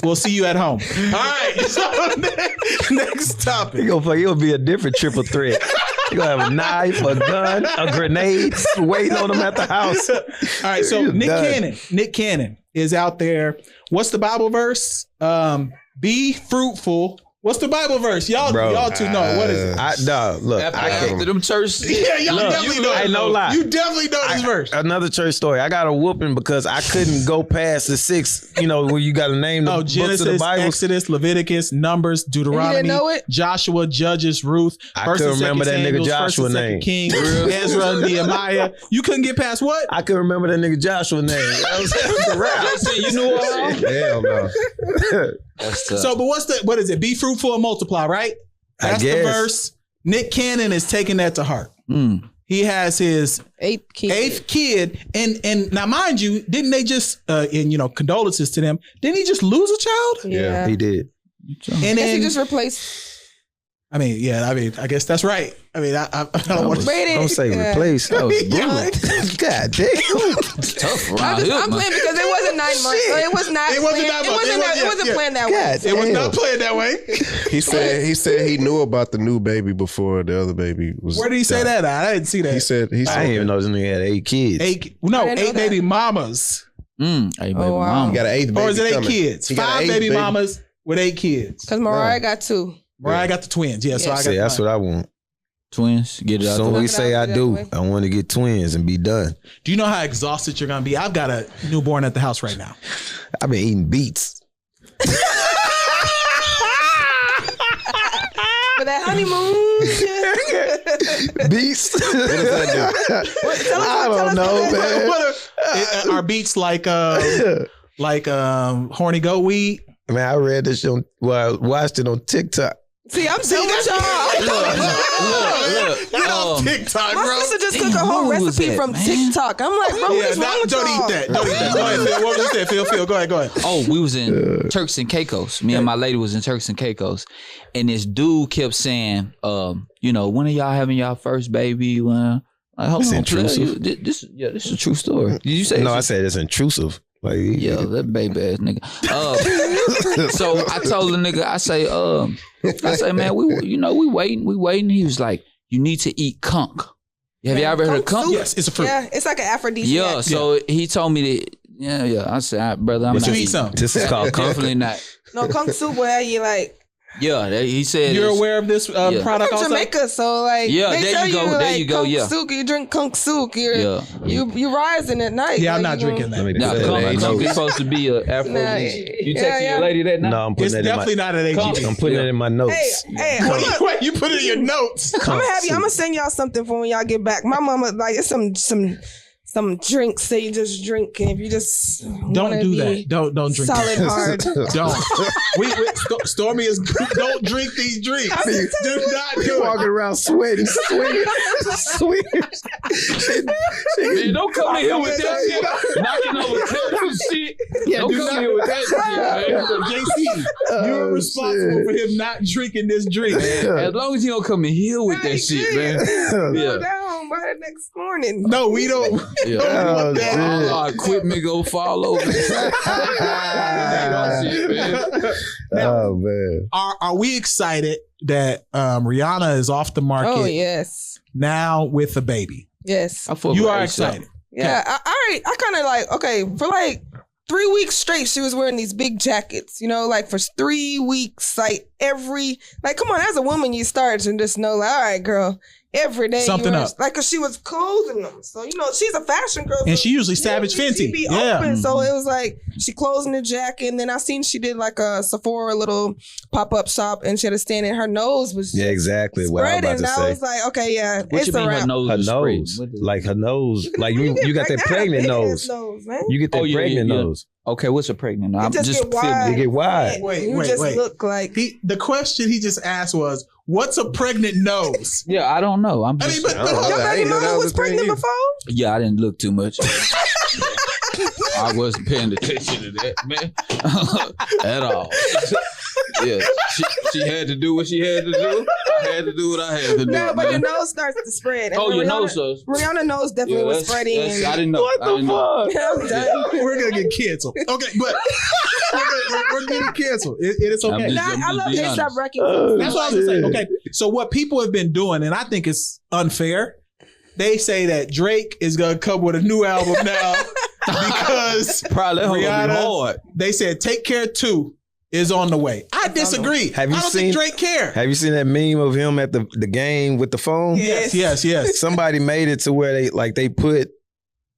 D: we'll see you at home. All right. So next topic.
B: He'll be a different triple threat. You're going to have a knife, a gun, a grenade waiting on him at the house.
D: All right, so Nick Cannon is out there. What's the Bible verse? Be fruitful. What's the Bible verse? Y'all two know. What is it?
A: After them church.
D: Yeah, y'all definitely know.
B: Ain't no lie.
D: You definitely know this verse.
B: Another church story. I got a whooping because I couldn't go past the 6, where you got to name the
D: Genesis,
B: books of the Bible.
D: Exodus, Leviticus, Numbers, Deuteronomy,
E: you didn't know it?
D: Joshua, Judges, Ruth.
B: I couldn't remember that nigga Joshua name.
D: King, Ezra, Nehemiah. You couldn't get past what?
B: I couldn't remember that nigga Joshua name. That was the rap.
A: You knew all?
C: Hell no.
D: So, but what is it? Be fruitful and multiply, right? That's the verse. Nick Cannon is taking that to heart. He has his
E: eighth
D: kid, and now mind you, didn't they just and condolences to them? Didn't he just lose a child?
C: Yeah,
B: he did.
D: And then
E: he just replaced.
D: I guess that's right. I don't want to
B: don't say replace. That was brutal. God damn,
A: tough.
E: I'm playing because it wasn't 9 months. So it was not. It wasn't planned that way.
D: It was not planned that way.
C: He said he knew about the new baby before the other baby was.
D: Where did he say that? I didn't see that.
C: He said
B: I didn't even know this nigga had 8 kids.
D: 8 baby mamas.
A: 8 baby mamas.
C: He got an 8th baby.
D: Or is it 8
C: coming.
D: kids? 5 baby mamas with 8 kids.
E: Because Mariah got 2.
D: Mariah got the twins. Yeah, so I got.
B: See, that's what I want.
A: Twins, get it out.
B: So we say I do. I want to get twins and be done.
D: Do you know how exhausted you're gonna be? I've got a newborn at the house right now.
B: I've been eating beets.
E: For that honeymoon.
B: Beets?
C: What does that do?
B: I don't know, man.
D: Are beets like horny goat weed?
B: Man, I read this on, I watched it on TikTok.
E: See, I'm telling y'all.
A: Look.
D: Get off TikTok, bro.
E: My sister just cooked a whole recipe from TikTok. I'm like, bro, what's wrong with
D: don't
E: y'all?
D: eat that. Don't eat that. Go ahead, Phil. What was you saying, Phil? Go ahead.
A: Oh, we was in Turks and Caicos. Me and my lady was in Turks and Caicos. And this dude kept saying, when are y'all having y'all first baby? Hold on,
B: intrusive.
A: This is a true story. Did you say?
B: No, I said it's intrusive. Like,
A: that baby ass nigga. So I told the nigga, I say, man, we waiting. He was like, you need to eat conch. Have you ever heard of conch?
D: Yes, it's a fruit.
E: Yeah, it's like an aphrodisiac.
A: Yeah, so he told me that. Yeah. I said, all right, brother, I'm not eating
D: some.
B: This is called conch.
A: Definitely not.
E: No, conch soup where you like.
A: Yeah, he said.
D: You're aware of this product
E: I'm from
D: also?
E: Jamaica, so like.
A: Yeah,
E: they
A: there
E: tell
A: you go.
E: Like,
A: There you go. Yeah.
E: Conch soup, you drink conch soup. You rising at night.
D: Yeah, I'm
E: like,
D: not drinking that.
A: Nah, conch is supposed to be a aphrodisiac. You texting your lady that night?
B: No, I'm putting
D: It's
B: it in
D: definitely not an AGB.
B: I'm putting it in my notes.
E: Hey,
D: Wait, you put it in your notes.
E: I'm gonna send y'all something for when y'all get back. My mama it's some drinks that you just drink, and if you just
D: Don't do that. Don't drink
E: solid
D: that.
E: hard.
D: Don't. Stormy is don't drink these drinks. Do not do it.
B: Walking around sweating.
A: Man, don't come in here with that shit. Knocking over tables and shit. Don't come in here with that shit, man.
D: JC, you're responsible for him not drinking this drink.
A: As long as you don't come in here with that shit, man.
E: Go down by the next morning.
D: No, we don't.
A: Yeah. All our equipment go fall over.
B: Oh man.
D: Are we excited that Rihanna is off the market?
E: Oh yes.
D: Now with a baby.
E: Yes.
D: You are excited.
E: Yeah. I kind of like, okay, for like 3 weeks straight, she was wearing these big jackets, like for 3 weeks, like come on, as a woman, you start to just know, like, all right, girl, every day.
D: Something up.
E: Like, cause she was closing them. So, she's a fashion girl.
D: And
E: so
D: she usually Savage Fenty.
E: She be open. So it was like, she closing the jacket. And then I seen she did like a Sephora little pop-up shop, and she had a stand, and her nose was
B: exactly what I was about to
E: and
B: say.
E: I was like, okay, yeah,
A: What
E: it's
A: you mean
E: around.
A: her nose?
B: Her
A: is
B: nose,
A: spreading?
B: like her nose, like you got that pregnant nose.
E: Man.
B: You get that pregnant
A: yeah.
B: nose.
A: Okay, what's a pregnant nose?
E: It
A: I'm
E: just
A: just
E: get wide.
B: You get wide.
E: You just look like
D: The question he just asked was, "What's a pregnant nose?"
A: Yeah, I don't know. I'm just.
D: but
E: your
C: I
E: baby
C: didn't know that
E: mama
C: was
E: was
C: a thing
E: pregnant
C: either.
E: before?
A: Yeah, I didn't look too much. I wasn't paying attention to that, man, at all. Yeah, she had to do what she had to do. I had to do what I had to do.
E: No, but
A: man.
E: your nose starts to spread. And
A: Your
E: Rihanna-
A: nose does.
E: Rihanna's nose definitely was spreading.
A: I didn't know.
B: What the fuck?
E: I'm done.
D: We're gonna get canceled. Okay, but we're getting canceled. It is okay.
A: I'm
E: Nah,
A: just
E: I love
A: being
E: A$AP
A: honest.
E: Rocky.
D: That's what I was saying. Okay, so what people have been doing, and I think it's unfair. They say that Drake is gonna come with a new album now because
A: Probably that
D: Rihanna-
A: gonna be hard.
D: they said "Take Care 2" is on the way. I disagree.
B: Have you
D: I don't
B: seen-
D: think Drake care.
B: Have you seen that meme of him at the game with the phone?
D: Yes.
B: Somebody made it to where they put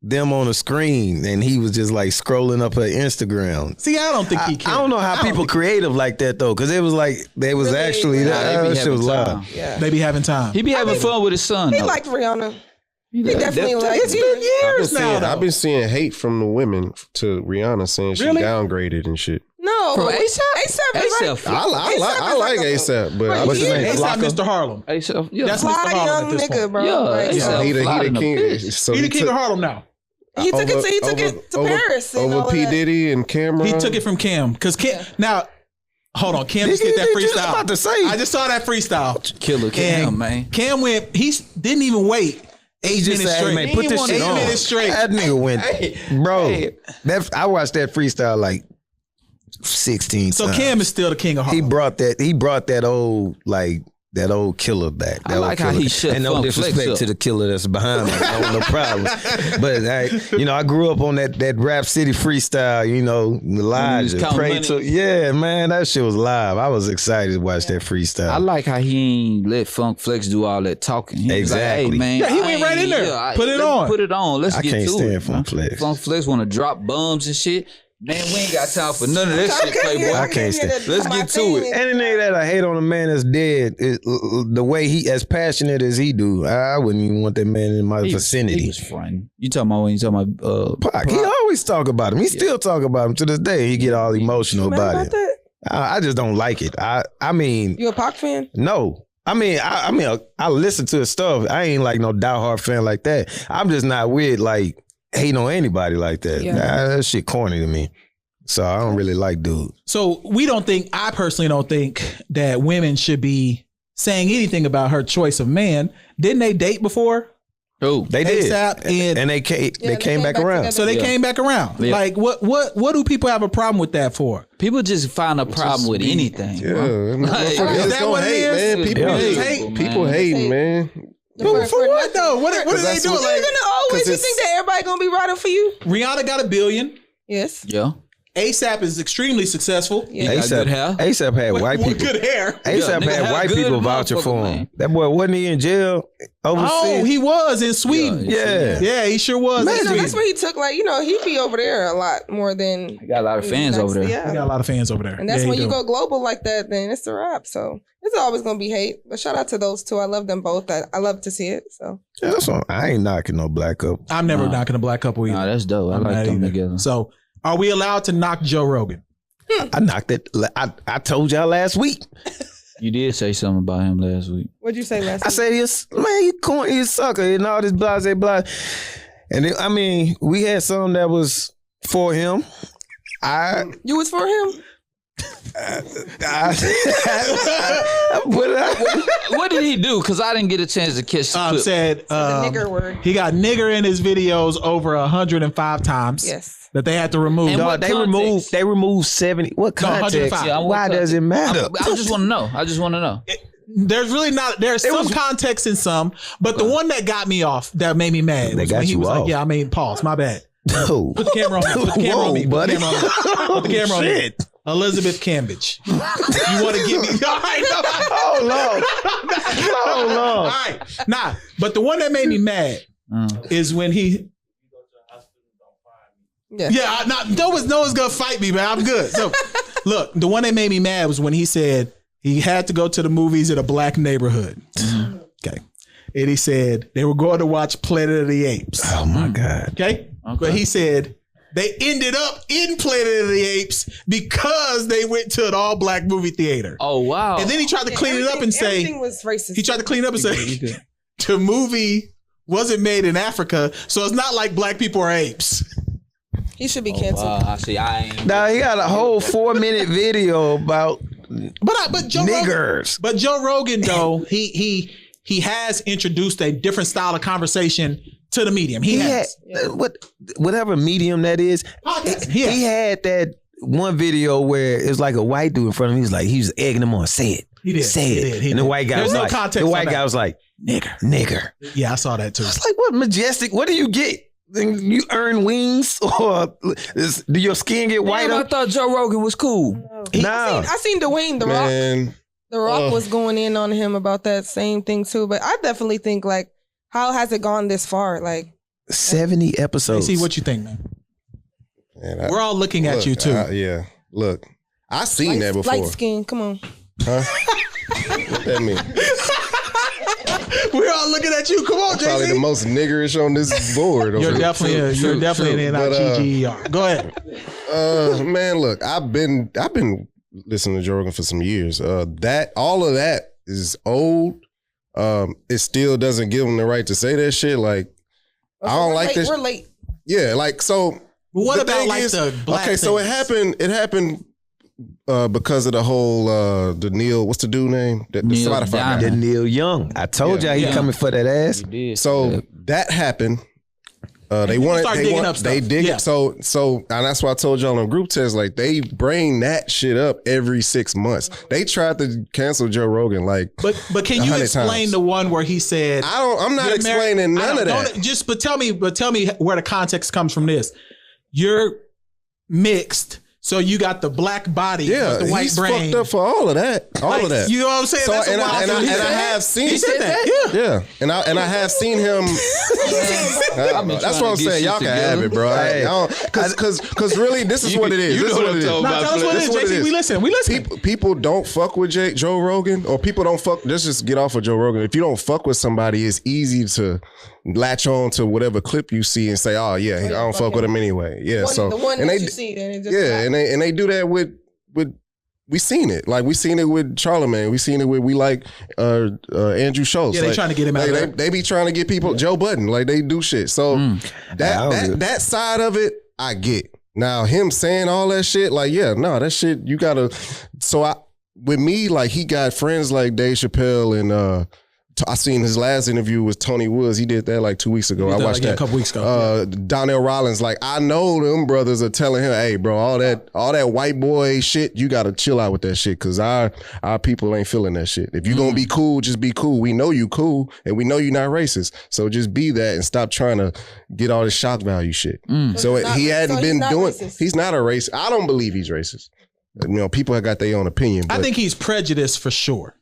B: them on a screen, and he was just like scrolling up her Instagram.
D: See, I don't think he
B: I
D: cares.
B: don't know how people creative like that though, because it was like they was
E: Really?
B: actually
A: Nah,
B: that
A: they be
B: shit was
A: having
B: loud.
A: time.
E: Yeah.
D: They be having time.
A: He be having fun with his son.
E: He
A: though.
E: liked Rihanna. He
A: like-
E: definitely liked
D: It's been years now.
C: I've been seeing hate from the women to Rihanna saying she
D: Really?
C: downgraded and shit.
E: No.
A: From ASAP?
E: ASAP is right.
C: I like ASAP, but
E: Right,
C: what's his
E: yeah.
C: name?
D: ASAP,
C: Flocka?
D: Mr. Harlem.
A: ASAP, yeah.
D: That's
E: Fly
D: Mr. Harlem
E: young
D: at this
E: nigga,
D: point.
E: bro.
A: Yeah,
E: Like,
A: ASAP.
C: He
A: Fly
C: the
A: in the
C: king.
A: bitch.
C: So
D: He the king of Harlem now.
E: he took it to Paris and all
C: over
E: of
C: P
E: that.
C: Diddy and Cameron.
D: He took it from Cam because Cam. Now, hold on. Cam just did that
B: Just
D: freestyle.
B: about to say.
D: I just saw that freestyle.
A: Killer Cam,
D: And
A: man.
D: Cam went. He didn't even wait.
B: He just
D: minutes
B: said,
D: straight.
B: man, put
A: He
B: this
A: wanted
B: shit
D: 8
B: on.
D: minutes straight.
B: That nigga went, bro. I watched that freestyle like 16
D: So
B: times.
D: Cam is still the king of
B: He
D: Harlem.
B: brought that old that old Killer back. That
A: I
B: old
A: like how
B: Killer.
A: he shut
B: And no
A: Funk Flex
B: disrespect
A: up.
B: to the Killer that's behind me. No problems. But I grew up on that Rap City freestyle. Elijah,
A: counting
B: pray
A: money.
B: to. Yeah, man, that shit was live. I was excited to watch that freestyle.
A: I like how he ain't let Funk Flex do all that talking. He was like,
B: Exactly.
A: hey, man,
D: Yeah, he
A: I
D: went right in
A: ain't-
D: there. Put it on.
A: Put it on. Let's
B: I
A: get
B: can't
A: to
B: stand
A: it.
B: Funk Flex.
A: Funk Flex want to drop bombs and shit. Man, we ain't got time for none of that shit, Playboy.
B: I can't stand.
A: Let's get to it.
B: Anything that I hate on a man that's dead, the way he as passionate as he do, I wouldn't even want that man in my vicinity.
A: He was fronting. You talking about when you talking about
B: Pac, he always talk about him. He still talk about him to this day. He get all emotional about it.
E: that?
B: I just don't like it. I mean,
E: You a Pac fan?
B: no. I mean, I listen to his stuff. I ain't like no diehard fan like that. I'm just not with like hating on anybody like that.
E: Yeah.
B: That shit corny to me. So I don't really like dude.
D: So I personally don't think that women should be saying anything about her choice of man. Didn't they date before?
A: who?
B: They did,
D: ASAP and
B: they came back around.
E: together.
D: so they came back around.
A: Yeah.
D: Like what do people have a problem with that for?
A: People just find a problem with anything.
C: Yeah,
A: bro. Like,
D: is
C: motherfuckers
D: that
C: gonna
D: what it
C: hate,
D: is?
C: man. People
B: Yeah.
C: hate.
A: Man.
C: People hating, man.
D: For what though? What are they
C: that's
D: doing?
C: what-
D: Like
E: You're gonna always
C: 'Cause
E: you
C: it's-
E: think that everybody gonna be riding for you?
D: Rihanna got $1 billion.
E: Yes.
A: Yeah.
D: ASAP is extremely successful.
E: Yeah.
A: Got good hair.
B: ASAP had white
D: With
B: people.
D: good hair.
B: ASAP
A: nigga
B: had
A: had
B: white
A: good
B: people vouching
A: motherfucker,
B: for him.
A: man.
B: That boy wasn't he in jail overseas?
D: Oh, he was in Sweden.
B: Yeah.
D: Yeah, he sure was.
B: Man,
E: So that's where he took he be over there a lot more than
A: He got a lot of fans over there.
D: He
E: Yeah.
D: got a lot of fans over there.
E: And that's
D: Yeah, he
E: when you
D: do.
E: go global like that, then it's a wrap. So it's always gonna be hate. But shout out to those two. I love them both. I love to see it. So
B: Yeah, that's what, I ain't knocking no black couple.
D: I'm never knocking a black couple either.
A: Nah, that's dope. I
D: I'm
A: like
D: not
A: them
D: either.
A: together.
D: So are we allowed to knock Joe Rogan?
B: I knocked it. I told y'all last week.
A: You did say something about him last week.
E: what'd you say last
B: I said he's a sucker and all this blah blah. And then, I mean, we had some that was for him.
E: You was for him?
A: What did he do? Because I didn't get a chance to catch the clip.
D: Said
E: The nigger word.
D: he got nigger in his videos over 105 times.
E: Yes.
D: That they had to remove.
A: And what
B: they
A: context?
B: removed 70. What context?
D: 105.
A: Yeah,
B: Why does it matter?
A: I just want to know. I just want to know.
D: There's really not. There's some context in some, but the one that got me off, that made me mad,
B: They
D: was
B: got
D: when he
B: you
D: was
B: off.
D: like, "Yeah, I mean, pause. My bad.
B: No.
D: Put the camera on me. Put the camera on me. Put
B: buddy.
D: the camera on me. Put the camera on me.
B: Shit.
D: Elizabeth Cambridge. You want to give me? All right, no.
B: Oh Lord. Oh
D: All
B: Lord.
D: right, nah. But the one that made me mad is when he.
E: Yeah.
D: Yeah, no one's gonna fight me, man. I'm good. So, look, the one that made me mad was when he said he had to go to the movies in a black neighborhood. Okay, and he said they were going to watch Planet of the Apes.
B: Oh my God.
D: Okay, but he said they ended up in Planet of the Apes because they went to an all-black movie theater.
A: Oh, wow.
D: And then he tried to clean it up and say
E: everything was racist.
D: he tried to clean it up and say the movie wasn't made in Africa, so it's not like black people are apes.
E: He should be canceled.
A: Wow, I see. I ain't.
B: Now he got a whole 4-minute video about
D: But Joe
B: niggers.
D: Rogan, but Joe Rogan though he has introduced a different style of conversation to the medium. He has.
B: Whatever medium that is. He had that one video where it's like a white dude in front of him. He was egging him on. Say it.
D: He did.
B: Say
D: He
B: it.
D: did. He
B: And the
D: did.
B: white guy
D: There's
B: was
D: no
B: like,
D: context
B: the
D: on
B: white
D: that.
B: guy was like, nigger.
D: Yeah, I saw that too.
B: It's like, what majestic? What do you get? You earn wings, or do your skin get
A: Damn, I
B: whiter?
A: thought Joe Rogan was cool.
B: No.
E: I seen Dwayne The Rock.
C: Man,
E: The Rock was going in on him about that same thing too. But I definitely think like, how has it gone this far? Like
B: 70 episodes.
D: See what you think, man.
C: man,
D: We're all looking at you too.
C: Yeah, look, I seen that before.
E: light skin. Come on.
C: Huh? What that mean?
D: We're all looking at you. Come on,
C: Probably the
D: JC.
C: most niggerish on this board.
D: You're
C: over here.
D: definitely an
C: But,
D: NIGGER. Go ahead.
C: Man, look, I've been listening to Joe Rogan for some years. All of that is old. It still doesn't give him the right to say that shit. Like, I don't like this.
E: We're late.
C: Yeah, like so.
D: But what about like the black?
C: Okay, so it happened because of the whole the Neil. What's the dude name? The Spotify guy.
B: The Neil Young. I told y'all he coming for that ass.
C: So that happened. They dig it. So, and that's why I told y'all on group text, like they bring that shit up every 6 months. They tried to cancel Joe Rogan, like,
D: but can you explain times. The one where he said,
C: I'm not explaining none of that.
D: But tell me where the context comes from this. You're mixed. So you got the black body, with the white brain.
C: Fucked up for all of that. Of that.
D: You know what I'm saying?
C: So, and I have seen.
D: He said that.
C: Yeah. And I have seen him. That's what I'm saying. Y'all can have it, bro. Because really, this is what it is. This is what it is.
D: Tell us what it is, JC. We listen.
C: People don't fuck with Joe Rogan, or people don't fuck. Let's just get off of Joe Rogan. If you don't fuck with somebody, it's easy to latch on to whatever clip you see and say, "Oh yeah, I don't fuck with him anyway." Yeah. So
E: the one that you see, then it just
C: and they do that with we seen it. Like we seen it with Charlemagne. We seen it with Andrew Schultz.
D: Yeah, they trying to get him out of there.
C: They be trying to get people Joe Budden. Like they do shit. So that side of it, I get. Now him saying all that shit, like that shit you gotta. So with me, like he got friends like Dave Chappelle and. I seen his last interview with Tony Woods. He did that like 2 weeks ago. I watched that
D: a couple weeks ago.
C: Donnell Rollins, like I know them brothers are telling him, "Hey, bro, all that white boy shit, you gotta chill out with that shit, cause our people ain't feeling that shit. If you gonna be cool, just be cool. We know you cool, and we know you're not racist. So just be that and stop trying to get all this shock value shit." So he hadn't been doing. Racist. He's not a racist. I don't believe he's racist. You know, people have got their own opinion.
D: I think he's prejudiced for sure.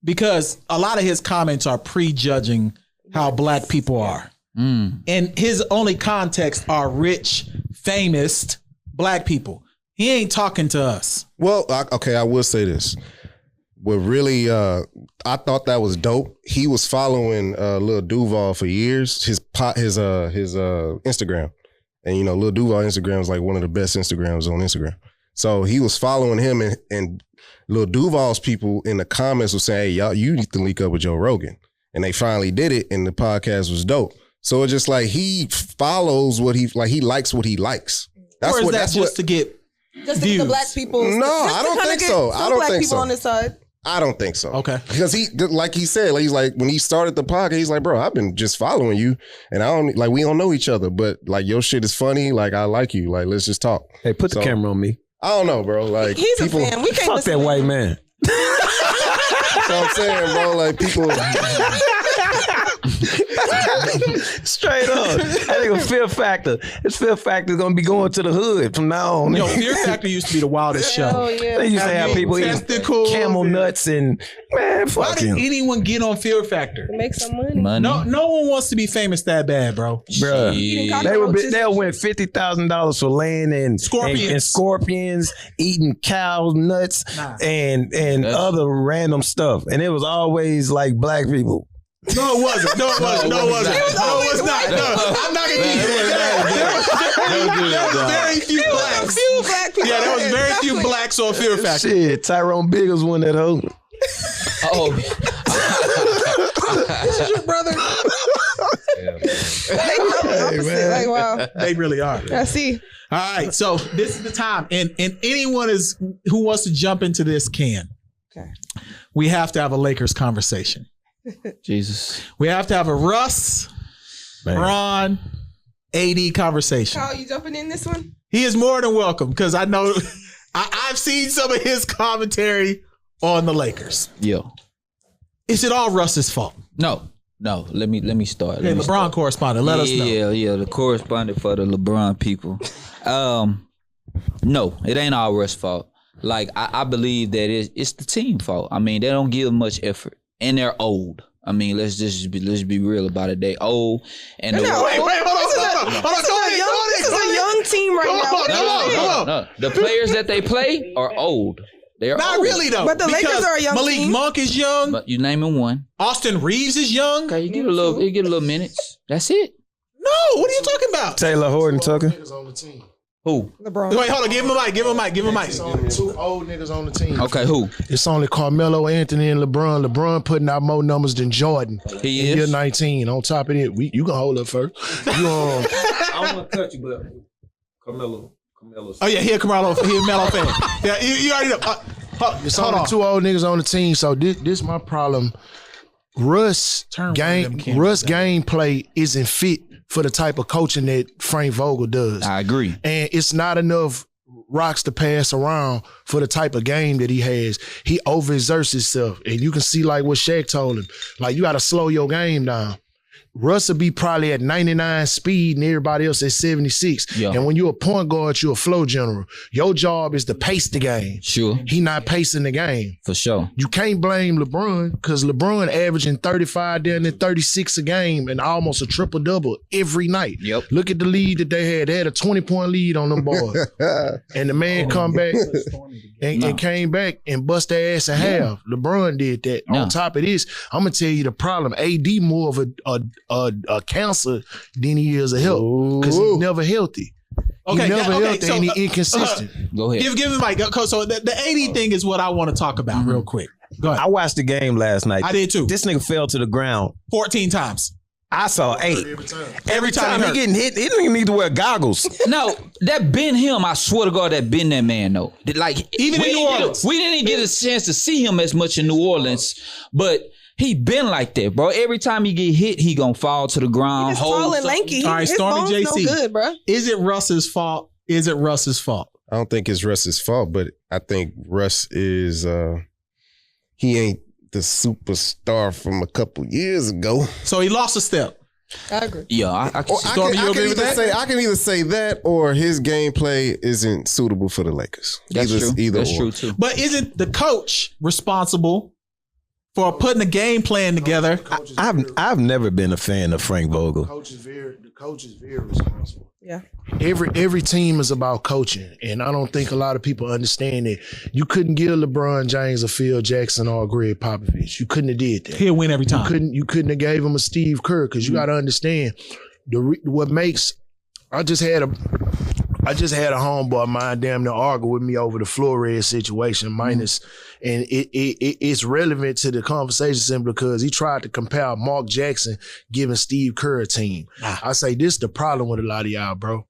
D: Because a lot of his comments are prejudging how black people are. And his only context are rich, famous black people. He ain't talking to us.
C: Well, I will say this. What really, I thought that was dope. He was following Lil Duval for years, his Instagram. And, you know, Lil Duval Instagram is like one of the best Instagrams on Instagram. So he was following him and Lil Duval's people in the comments were saying, "Hey, y'all, you need to link up with Joe Rogan." And they finally did it, and the podcast was dope. So it's just like he follows what he likes what he likes.
D: That's just to get
E: the black people.
C: No, I don't think so. I don't think so.
E: On his side.
C: I don't think so.
D: Okay.
C: Because he said, he's like, when he started the podcast, he's like, "Bro, I've been just following you, and we don't know each other, but like your shit is funny. Like I like you. Like let's just talk."
B: Hey, put the camera on me.
C: I don't know, bro. Like
E: he's a fan. We can't
B: fuck that white man.
C: That's what I'm saying, bro. Like people.
B: Straight up. I think Fear Factor. This Fear Factor is gonna be going to the hood from now on.
D: Yo, Fear Factor used to be the wildest show.
E: Yeah.
B: They used to have people eating camel nuts and man.
D: Why did anyone get on Fear Factor?
E: To make some money.
D: No one wants to be famous that bad, bro.
B: Bruh. They'll win $50,000 for land and scorpions, eating cow nuts and other random stuff, and it was always like black people.
D: No, it wasn't. No, it wasn't. No, it wasn't. No, it was not. No, I'm not gonna give you that. There was very few blacks.
E: Few black people.
D: Yeah, there was very few blacks on Fear Factor.
B: Shit, Tyrone Biggles won that hoe.
A: Oh,
E: This is your brother. Hey, man. Like, wow.
D: They really are.
E: I see.
D: All right, so this is the time, and anyone who wants to jump into this can.
E: Okay.
D: We have to have a Lakers conversation.
A: Jesus.
D: We have to have a Russ, Ron, AD conversation.
E: Kyle, you jumping in this one?
D: He is more than welcome because I know I've seen some of his commentary on the Lakers.
A: Yo.
D: Is it all Russ's fault?
A: No. Let me start.
D: Hey, LeBron correspondent, let us know.
A: Yeah, the correspondent for the LeBron people. No, it ain't all Russ's fault. Like I believe that it's the team fault. I mean, they don't give much effort. And they're old. I mean, let's be real about it. They old and
D: wait, hold on.
E: This is a young team right now.
A: No. The players that they play are old. They're
D: not
A: old.
D: Really though.
E: But the Lakers are a young
D: Malik
E: team.
D: Monk is young.
A: But you naming one.
D: Austin Reeves is young.
A: Okay, you get a little minutes. That's it.
D: No, what are you talking about?
B: Taylor Horton Tucker.
A: Who?
E: LeBron.
D: Wait, hold on. Give him a mic. Give him a mic. Give him a mic.
F: It's only 2 old niggas on the team.
A: Okay, who?
F: It's only Carmelo Anthony and LeBron. LeBron putting out more numbers than Jordan.
A: He
F: in
A: is.
F: year 19. On top of it, you can hold up first.
B: I don't want to cut you, but Carmelo's.
D: Oh yeah, he a Melo fan. Yeah, you already know.
F: It's
D: Hold
F: only
D: on.
F: 2 old niggas on the team. So this my problem. Russ gameplay isn't fit for the type of coaching that Frank Vogel does.
A: I agree.
F: And it's not enough rocks to pass around for the type of game that he has. He overexerts himself. And you can see like what Shaq told him. Like, you got to slow your game down. Russ will be probably at 99 speed and everybody else at 76.
A: Yeah.
F: And when you're a point guard, you're a flow general. Your job is to pace the game.
A: Sure.
F: He not pacing the game.
A: For sure.
F: You can't blame LeBron because LeBron averaging 35 down to 36 a game and almost a triple-double every night.
A: Yep.
F: Look at the lead that they had. They had a 20-point lead on them boys. And the man come back and came back and bust their ass in half. LeBron did that.
A: No.
F: On top of this, I'm going to tell you the problem. AD more of a cancer than he is a help because he's never healthy.
D: Okay,
F: He never healthy
D: so,
F: and he inconsistent.
A: Go ahead.
D: Give him Mike. So the 80 thing is what I want to talk about real quick. Go ahead.
B: I watched the game last night.
D: I did too.
B: This nigga fell to the ground.
D: 14 times.
B: I saw 8.
D: Every time
B: he getting hit, he didn't need to wear goggles.
A: No, that been him. I swear to God, that been that man though. Like
D: Even in New Orleans.
A: We didn't even get a chance to see him as much in New Orleans, but he been like that, bro. Every time he get hit, he gonna fall to the ground.
E: He's tall and lanky.
D: All right,
E: His
D: Stormy
E: bones
D: JC.
E: no good, bro.
D: Is it Russ's fault? Is it Russ's fault?
C: I don't think it's Russ's fault, but I think Russ is he ain't the superstar from a couple years ago.
D: So he lost a step.
E: I agree.
A: Yeah, I can see.
D: Stormy, you agree with that?
C: I can either say that or his gameplay isn't suitable for the Lakers.
A: That's true. That's
C: or.
A: true too.
D: But isn't the coach responsible for putting a game plan together?
B: I've never been a fan of Frank Vogel.
F: The coach is very responsible.
E: Yeah.
F: Every team is about coaching, and I don't think a lot of people understand that. You couldn't give LeBron James a Phil Jackson or a Greg Popovich. You couldn't have did that.
D: He'll win every time.
F: You couldn't have gave him a Steve Kerr because you got to understand what makes. I just had a homeboy of mine damn near argue with me over the Flores situation minus, and it's relevant to the conversation simply because he tried to compare Mark Jackson giving Steve Kerr a team. I say this is the problem with a lot of y'all, bro.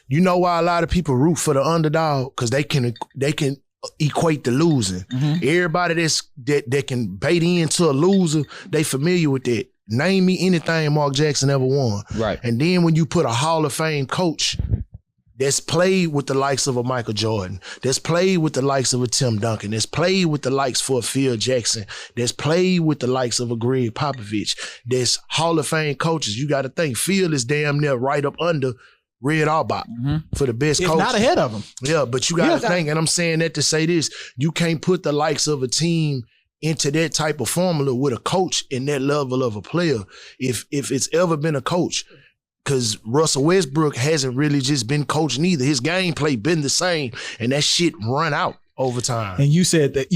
F: You know why a lot of people root for the underdog? Because they can equate the losing. Everybody that can bait into a loser, they familiar with that. Name me anything Mark Jackson ever won.
A: Right.
F: And then when you put a Hall of Fame coach that's played with the likes of a Michael Jordan, that's played with the likes of a Tim Duncan, that's played with the likes for a Phil Jackson, that's played with the likes of a Greg Popovich, that's Hall of Fame coaches. You got to think Phil is damn near right up under Red Auerbach for the best
D: It's
F: coach.
D: not ahead of him.
F: Yeah, but you got to think, and I'm saying that to say this, you can't put the likes of a team into that type of formula with a coach in that level of a player. If it's ever been a coach, because Russell Westbrook hasn't really just been coached neither. His gameplay been the same, and that shit run out over time.
D: And you said that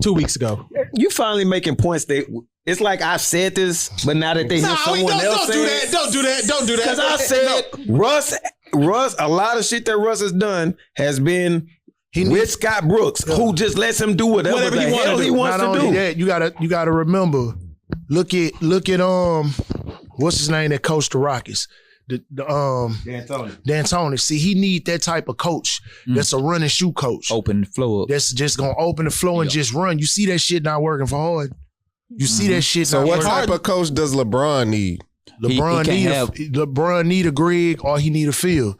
D: 2 weeks ago.
B: You finally making points that it's like I said this, but now that they hear someone else say it.
D: Don't do that.
B: Because I said Russ, a lot of shit that Russ has done has been with Scott Brooks, who just lets him do whatever the hell he wants
F: Not
B: to
F: only
B: do.
F: that, you gotta remember. Look at what's his name that coached the Rockets? D'Antoni. See, he need that type of coach that's a run and shoot coach.
A: Open the floor up.
F: That's just gonna open the floor and just run. You see that shit not working for Hard. You see that shit
C: So
F: not
C: what
F: working.
C: type of coach does LeBron need?
F: LeBron need a Greg or he need a Phil.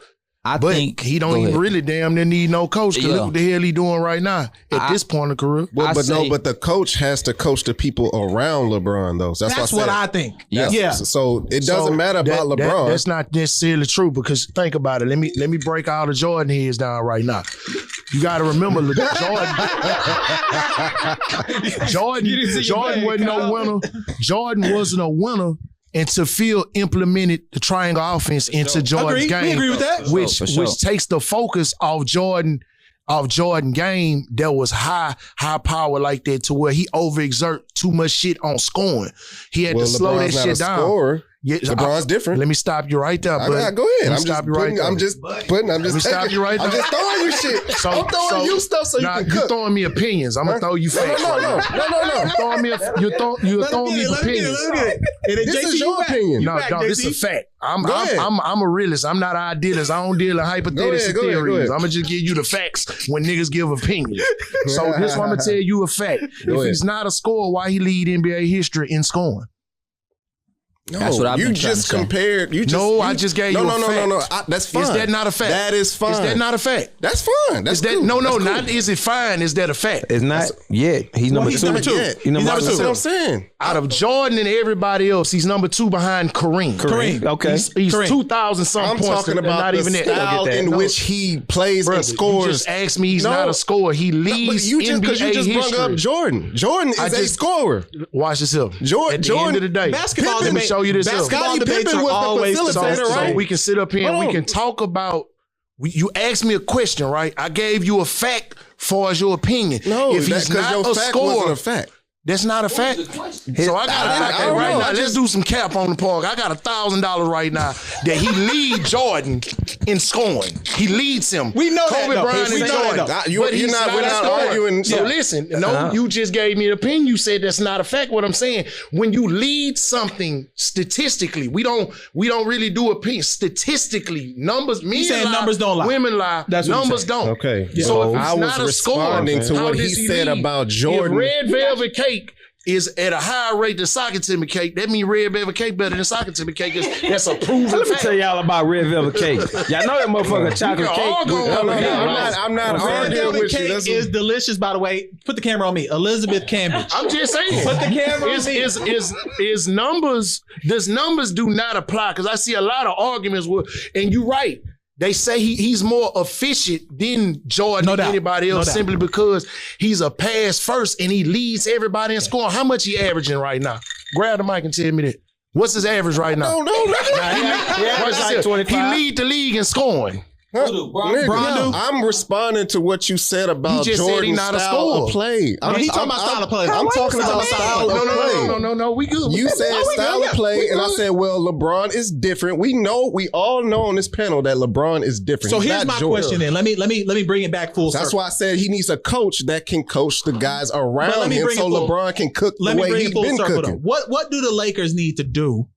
F: But he don't even really damn near need no coach because look what the hell he doing right now at this point in the career.
C: But the coach has to coach the people around LeBron though. That's what I
D: think.
C: Yeah. So it doesn't matter about LeBron.
F: That's not necessarily true because think about it. Let me break all the Jordan heads down right now. You got to remember Jordan wasn't no winner. Jordan wasn't a winner until Phil implemented the triangle offense into Jordan's game.
D: We agree with that.
F: Which takes the focus off Jordan game that was high power like that to where he overexert too much shit on scoring. He had to slow that shit down. Scorer. Yeah,
C: LeBron's different.
F: Let me stop you right there.
C: Go ahead. I'm just throwing you shit.
F: So,
C: I'm throwing you stuff so you can cook.
F: You're throwing me opinions. I'm gonna throw you facts.
C: No.
F: You're throwing me opinions.
C: This is your opinion.
F: No, this is a fact. I'm a realist. I'm not an idealist. I don't deal in hypothetical theories. I'm gonna just give you the facts when niggas give opinions. So this one I'm gonna tell you a fact. If he's not a scorer, why he lead NBA history in scoring?
C: No,
A: that's what I've been
C: just
A: trying to
C: compared.
F: I just gave you a fact.
C: No. That's fine.
F: Is that not a fact?
C: That is fine.
F: Is that not a fact?
C: That's fine. That's
F: cool.
C: No,
F: not is it fine? Is that a fact?
B: It's not yet. He's number two.
C: He's number two. That's what I'm saying.
F: Out of Jordan and everybody else, he's number 2 behind Kareem.
B: Okay.
F: He's 2,000 something
C: I'm
F: points.
C: talking about
F: not
C: the
F: even
C: style in which he plays and scores.
F: You just asked me he's not a scorer. He leads NBA
C: you just
F: history.
C: brought up Jordan. Jordan is a scorer.
F: Watch this here.
C: Jordan.
F: At the end of the day,
D: basketball
F: let me show you this.
D: Basketball debates are always
F: so we can sit up here and we can talk about. You asked me a question, right? I gave you a fact for as your opinion.
C: No,
F: if he's not
C: your
F: a
C: fact
F: scorer,
C: wasn't a fact.
F: That's not a fact. So I got right now. Let's do some cap on the park. I got $1,000 right now that he leads Jordan in scoring. He leads him.
D: We know
F: Kobe
D: that.
F: Bryant
D: We
F: and
D: know
F: Jordan.
D: that.
C: We're not arguing.
F: So listen, you just gave me an opinion. You said that's not a fact. What I'm saying, when you lead something statistically, we don't really do opinion. Statistically, numbers. Men
D: saying
F: lie,
D: numbers don't lie.
F: Women lie.
D: That's what
F: numbers don't.
C: Okay.
F: So if
C: I
F: he's
C: was
F: not a scorer,
C: responding to
F: how
C: what he
F: does
C: said
F: lead?
C: about Jordan.
F: If red velvet cake is at a higher rate than soccer timber cake, that means red velvet cake better than soccer timber cake. That's a proven
B: Let me
F: fact.
B: tell y'all about red velvet cake. Y'all know that motherfucker chocolate cake.
C: I'm not
D: Red
C: arguing
D: velvet
C: with you.
D: cake is delicious, by the way. Put the camera on me. Elizabeth Cambridge.
F: I'm just saying.
D: Put the camera on me.
F: Is numbers, does numbers do not apply? Because I see a lot of arguments with, and you're right. They say he's more efficient than Jordan than anybody else simply because he's a pass first and he leads everybody in scoring. How much he averaging right now? Grab the mic and tell me that. What's his average right now?
C: No.
F: He lead the league in scoring.
C: I'm responding to what you said about Jordan's style of play.
D: He talking about style of play.
C: I'm talking about style of play.
F: No, we good.
C: You said style of play, and I said, well, LeBron is different. We all know on this panel that LeBron is different.
D: So here's my question then. Let me bring it back full circle.
C: That's why I said he needs a coach that can coach the guys around him so LeBron can cook the way he's been cooking.
D: What do the Lakers need to do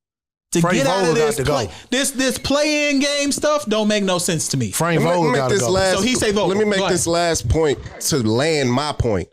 D: to get out of this play? This play-in game stuff don't make no sense to me.
F: Frank Vogel got to go.
D: So he say Vogel.
C: Let me make this last point to land my point.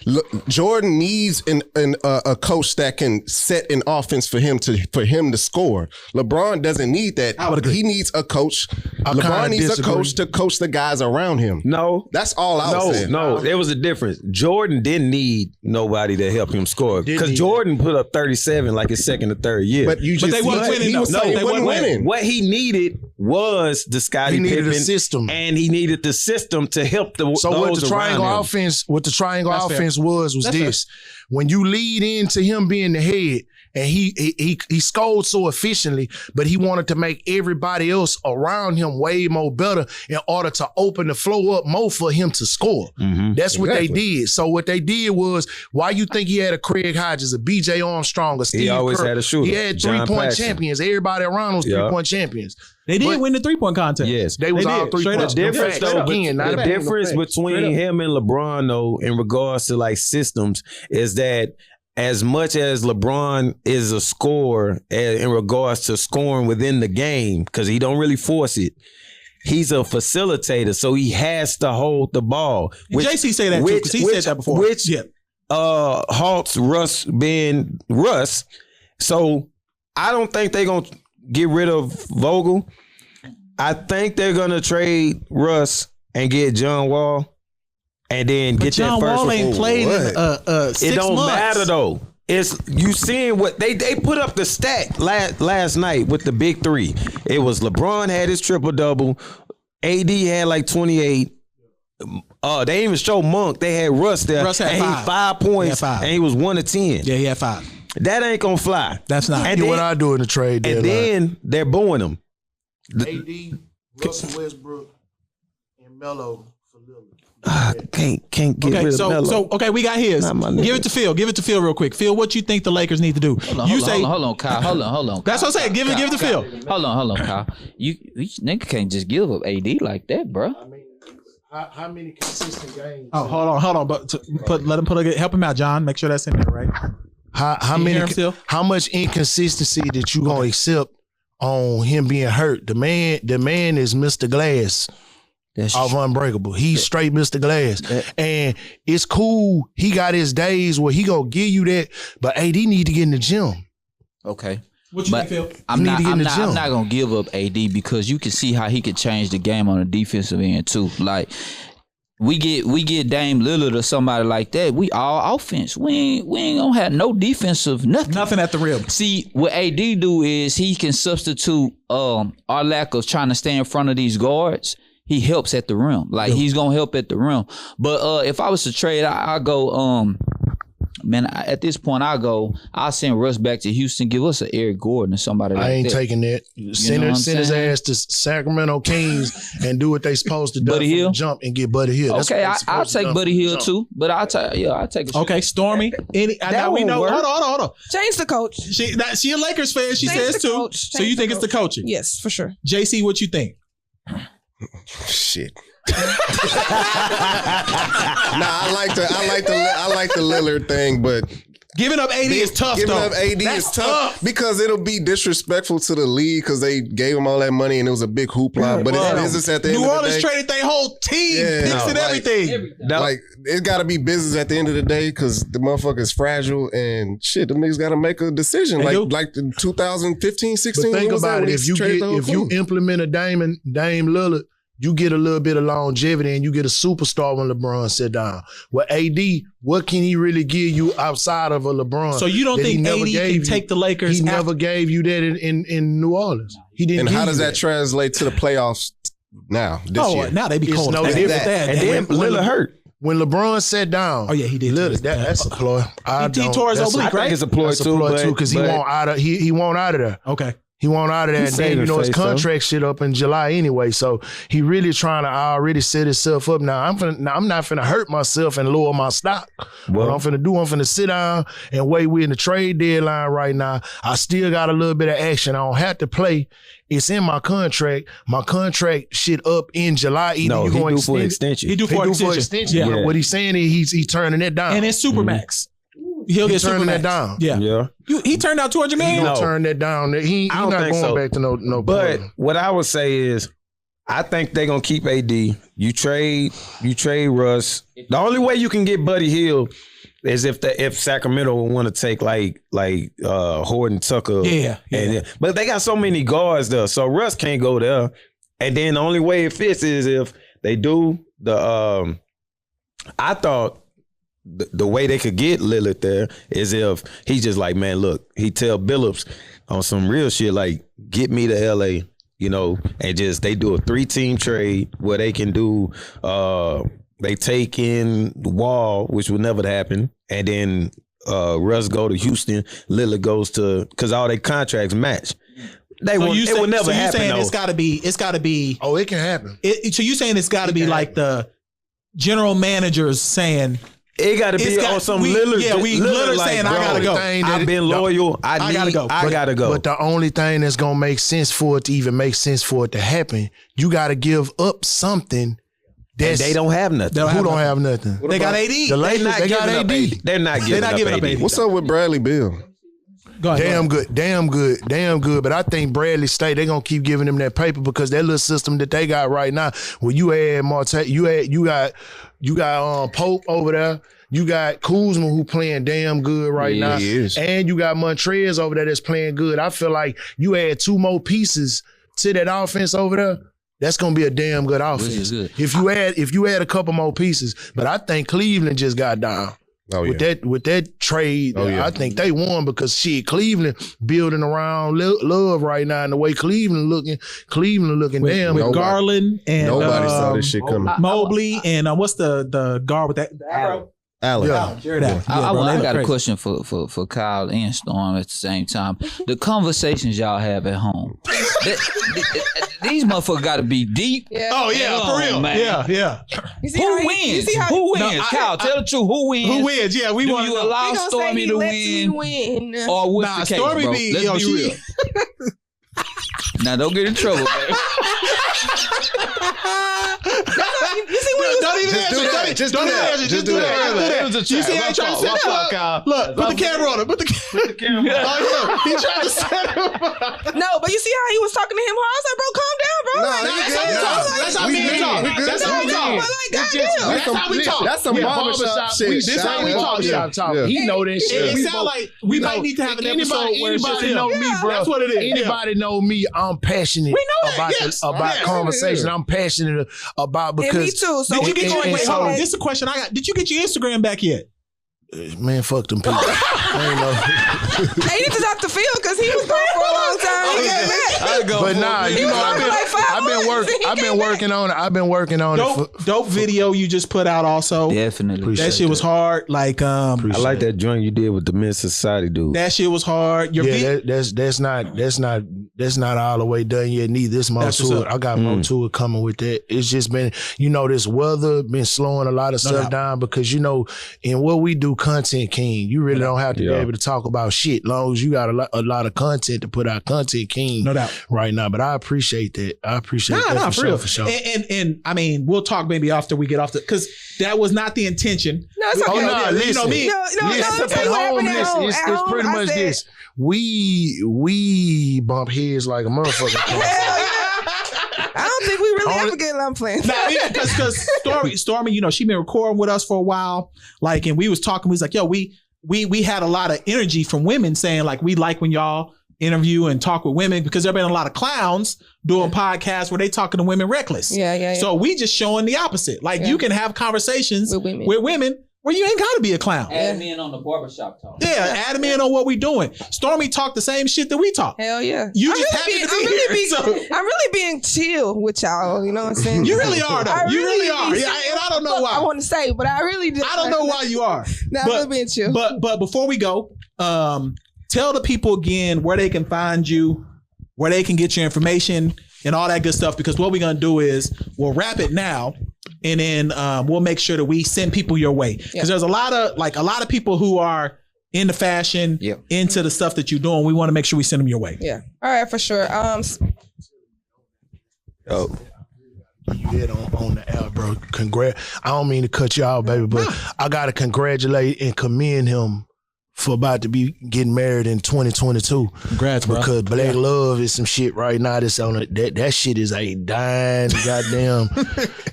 C: Look, Jordan needs a coach that can set an offense for him to score. LeBron doesn't need that.
D: I would agree.
C: He needs a coach. LeBron needs a coach to coach the guys around him.
B: No.
C: That's all I was saying.
B: No, there was a difference. Jordan didn't need nobody to help him score because Jordan put up 37 like his second or third year.
C: But they wasn't winning. They wasn't winning.
B: What he needed was the Scottie Pippen.
F: He needed a system.
B: And he needed the system to help those
F: what the triangle
B: around him.
F: offense, was this. When you lead into him being the head, and he scored so efficiently, but he wanted to make everybody else around him way more better in order to open the flow up more for him to score.
B: Mm-hmm.
F: That's what they did. So what they did was, why you think he had a Craig Hodges, a BJ Armstrong, a Steve
B: He always
F: Kerr?
B: had a shooter.
F: He had 3-point champions. Everybody around was 3-point champions.
D: They did win the 3-point contest.
B: Yes.
F: They was all 3-point.
B: The difference between him and LeBron, though, in regards to like systems, is that as much as LeBron is a scorer in regards to scoring within the game, because he don't really force it, he's a facilitator, so he has to hold the ball.
D: JC say that too, because he said that before.
B: Which halts Russ being Russ. So I don't think they're going to get rid of Vogel. I think they're going to trade Russ and get John Wall. And then get
D: John
B: that first
D: Wall ain't played in 6 months.
B: It don't matter though. It's you seeing what they put up the stat last night with the big three. It was LeBron had his triple double, AD had like 28. They didn't even show Monk. They had Russ there.
D: Russ had
B: and
D: 5.
B: He 5 points, and he was 1 of 10.
D: Yeah, he had 5.
B: That ain't gonna fly.
D: That's not.
F: And what I do in the trade deadline.
B: And then they're booing him.
F: AD, Russell Westbrook, and Melo
B: Can't get rid of Melo.
D: So we got his. Give it to Phil. Give it to Phil real quick. Phil, what you think the Lakers need to do?
A: Hold on, Kyle. Hold on.
D: That's what I'm saying. Give it to Phil.
A: Hold on, Kyle. You nigga can't just give up AD like that, bro.
F: I mean, how many consistent games?
D: Oh, hold on. But let him help him out, John. Make sure that's in there, right?
F: How much inconsistency that you gonna accept on him being hurt? The man is Mr. Glass. Of Unbreakable. He's straight Mr. Glass. And it's cool. He got his days where he gonna give you that, but AD need to get in the gym.
A: Okay.
D: What you think, Phil?
A: I'm not gonna give up AD because you can see how he could change the game on the defensive end too. Like we get Dame Lillard or somebody like that. We all offense. We ain't gonna have no defensive nothing.
D: Nothing at the rim.
A: See, what AD do is he can substitute our lack of trying to stay in front of these guards. He helps at the rim. Like he's gonna help at the rim. But if I was to trade, I go at this point I'll send Russ back to Houston. Give us an Eric Gordon or somebody like that.
F: I ain't taking that. Send his ass to Sacramento Kings and do what they supposed to do.
A: Buddy Hill?
F: Jump and get Buddy Hill.
A: Okay, I'll take Buddy Hill too. But I'll take a
D: Okay, Stormy. Now we know. Hold on.
E: Change the coach.
D: She a Lakers fan, she says too. So you think it's the coaching?
E: Yes, for sure.
D: JC, what you think?
C: Shit. I like the Lillard thing, but
D: giving up AD is tough.
C: Giving up AD is tough because it'll be disrespectful to the league because they gave him all that money and it was a big hoopla. But it's business at the end of the day.
D: New Orleans traded their whole team, picks and everything.
C: Like it's got to be business at the end of the day because the motherfucker is fragile and shit. The niggas got to make a decision like the 2015, 16.
F: But think about it. If you implement a Dame Lillard, you get a little bit of longevity and you get a superstar when LeBron sit down. Well, AD, what can he really give you outside of a LeBron?
D: So you don't think AD can take the Lakers?
F: He never gave you that in New Orleans. He didn't.
C: And how does that translate to the playoffs now? This year?
D: Now they be cold.
F: No different.
B: And then Lillard hurt.
F: When LeBron sat down,
D: he did.
F: Lillard, that's a ploy.
D: He tore his oblique, right?
B: I think it's a ploy too,
F: because he won't out of there.
D: Okay.
F: He won't out of that. And then, his contract shit up in July anyway. So he really trying to already set himself up. Now, I'm not finna hurt myself and lower my stock. What I'm finna sit down and wait. We're in the trade deadline right now. I still got a little bit of action. I don't have to play. It's in my contract. My contract shit up in July. Either you going to extend it.
D: He do for extension. Yeah.
F: But what he's saying is he's turning it down.
D: And it's Supermax. He'll get
F: turning
D: that
F: down.
D: Yeah. He turned out $200 million.
F: He don't turn that down. He not going back to no.
B: But what I would say is, I think they're gonna keep AD. You trade Russ. The only way you can get Buddy Hill is if Sacramento would want to take like Horton Tucker.
D: Yeah.
B: But they got so many guards there, so Russ can't go there. And then the only way it fits is if they do the. I thought. The way they could get Lillard there is if he just like, man, look, he tell Billups on some real shit, like, get me to LA, and just they do a 3-team trade where they can do, they take in the Wall, which would never happen, and then Russ go to Houston, Lillard goes to, because all their contracts match. It would never happen.
D: Saying it's got to be.
F: Oh, it can happen.
D: So you saying it's got to be like the general managers saying.
B: It got to be on some Lillard.
D: Yeah, Lillard like, saying, I got to go.
B: I've been loyal. I got to go. I got to go.
F: But the only thing that's going to make sense for it to even make sense for it to happen, you got to give up something.
B: And they don't have nothing.
F: Who don't have nothing?
D: They got AD.
F: The Lakers, they got AD.
B: They're not giving up AD.
C: What's up with Bradley Beal?
F: Damn good. But I think Bradley State, they're gonna keep giving him that paper because that little system that they got right now, where you add Marte, you got Pope over there. You got Kuzma who playing damn good right now.
C: He is.
F: And you got Montrez over there that's playing good. I feel like you add 2 more pieces to that offense over there, that's gonna be a damn good offense.
A: Good.
F: If you add a couple more pieces. But I think Cleveland just got down. With that trade, I think they won because Cleveland building around Love right now, and the way Cleveland looking damn.
D: With Garland and
C: nobody saw this shit coming.
D: Mobley and what's the guard with that? The arrow?
C: Alan.
F: Yeah.
A: I got a question for Kyle and Storm at the same time. The conversations y'all have at home. These motherfuckers got to be deep.
E: Yeah.
D: Oh yeah, for real,
A: man.
D: Yeah.
A: Who wins? Who wins? Kyle, tell the truth. Who wins?
D: Who wins? Yeah, we want
A: Do you
D: to
A: allow
E: He gonna
A: Stormy
E: say
A: to
E: he lets
A: win?
E: me win.
A: Or what's the case,
D: Stormy
A: bro?
D: be,
A: Let's
D: yo,
A: be
D: she-
A: real. Now don't get in trouble, man.
E: You see what
D: Don't even
C: Just do
D: answer.
C: that. Just do that.
D: Just do that. You see how he trying to set him up? Look, put the camera on him. Put the camera. Oh, yeah. He trying to set him up.
E: No, but you see how he was talking to him hard? I was like, bro, calm down, bro.
C: No,
E: Like,
C: nigga,
D: That's how we talk. That's how we talk.
E: but like, goddamn.
F: That's how we talk.
C: That's some barbershop shit.
F: This how we talk.
C: Yeah.
F: He know that shit.
D: It sounds like we might need to have an episode where it's just
F: Anybody
D: him.
F: know me, bro?
D: That's what it is.
F: Anybody know me? I'm passionate about
D: Yes.
F: conversation. I'm passionate about
E: And me
F: because
E: too. So
D: Did you
E: we
D: get your
E: can
D: wait,
E: go
D: hold on.
E: ahead.
D: This is a question I got. Did you get your Instagram back yet?
F: man, fuck them people. I ain't know.
E: Hey, you need to talk to Phil because he was gone for a long time. He came back.
F: But nah, you know, I've been working on it.
D: Dope video you just put out also.
A: Definitely.
D: That shit was hard. Like
B: I like that joint you did with the Men's Society dude.
D: that shit was hard. Your
F: that's not all the way done yet. Neither. This more
D: That's what's
F: to it.
D: up.
F: I got more to it coming with that. It's just been, this weather been slowing a lot of stuff
D: doubt.
F: down because in what we do, content king. You really don't have to be able to talk about shit. Long as you got a lot of content to put out. Content king,
D: No doubt.
F: right now. But I appreciate that. I appreciate that
D: for real.
F: for sure.
D: And I mean, we'll talk maybe after we get off because that was not the intention.
E: No, it's okay.
F: Oh no, listen.
D: You know me.
E: No,
F: Listen,
E: let me tell
F: at
E: you what
F: home,
E: happened at
F: listen,
E: home.
F: it's
E: At
F: pretty
E: home, I
F: much
E: said-
F: this. We bump heads like a motherfucker.
E: Hell yeah. I don't think we really ever get I'm playing.
D: Because Stormy, she been recording with us for a while. Like, and we was talking. We was like, yo, we had a lot of energy from women saying like we like when y'all interview and talk with women because there been a lot of clowns doing podcasts where they talking to women reckless.
E: Yeah.
D: So we just showing the opposite. Like you can have conversations
E: With women.
D: with women where you ain't got to be a clown.
A: Add me in on the barbershop talk.
D: Yeah, add them in on what we doing. Stormy talk the same shit that we talk.
E: Hell yeah.
D: You
E: I'm
D: just
E: really
D: happen to
E: being-
D: be
E: I'm really
D: here,
E: being-
D: so-
E: I'm really being chill with y'all. You know what I'm saying?
D: You really are though.
E: I
D: You really are.
E: be-
D: Yeah, and I don't know
E: I
D: why.
E: want to say, but I really do.
D: I don't know why you are.
E: No, I'm really being chill.
D: But before we go, tell the people again where they can find you, where they can get your information and all that good stuff. Because what we're gonna do is we'll wrap it now, and then we'll make sure that we send people your way. Because there's a lot of people who are into fashion, into the stuff that you're doing. We want to make sure we send them your way.
E: Yeah. All right, for sure.
F: You did on the app, bro. I don't mean to cut you out, baby, but I gotta congratulate and commend him for about to be getting married in 2022.
D: Congrats, bro.
F: Because Black Love is some shit right now that's on it. That shit is a dying goddamn.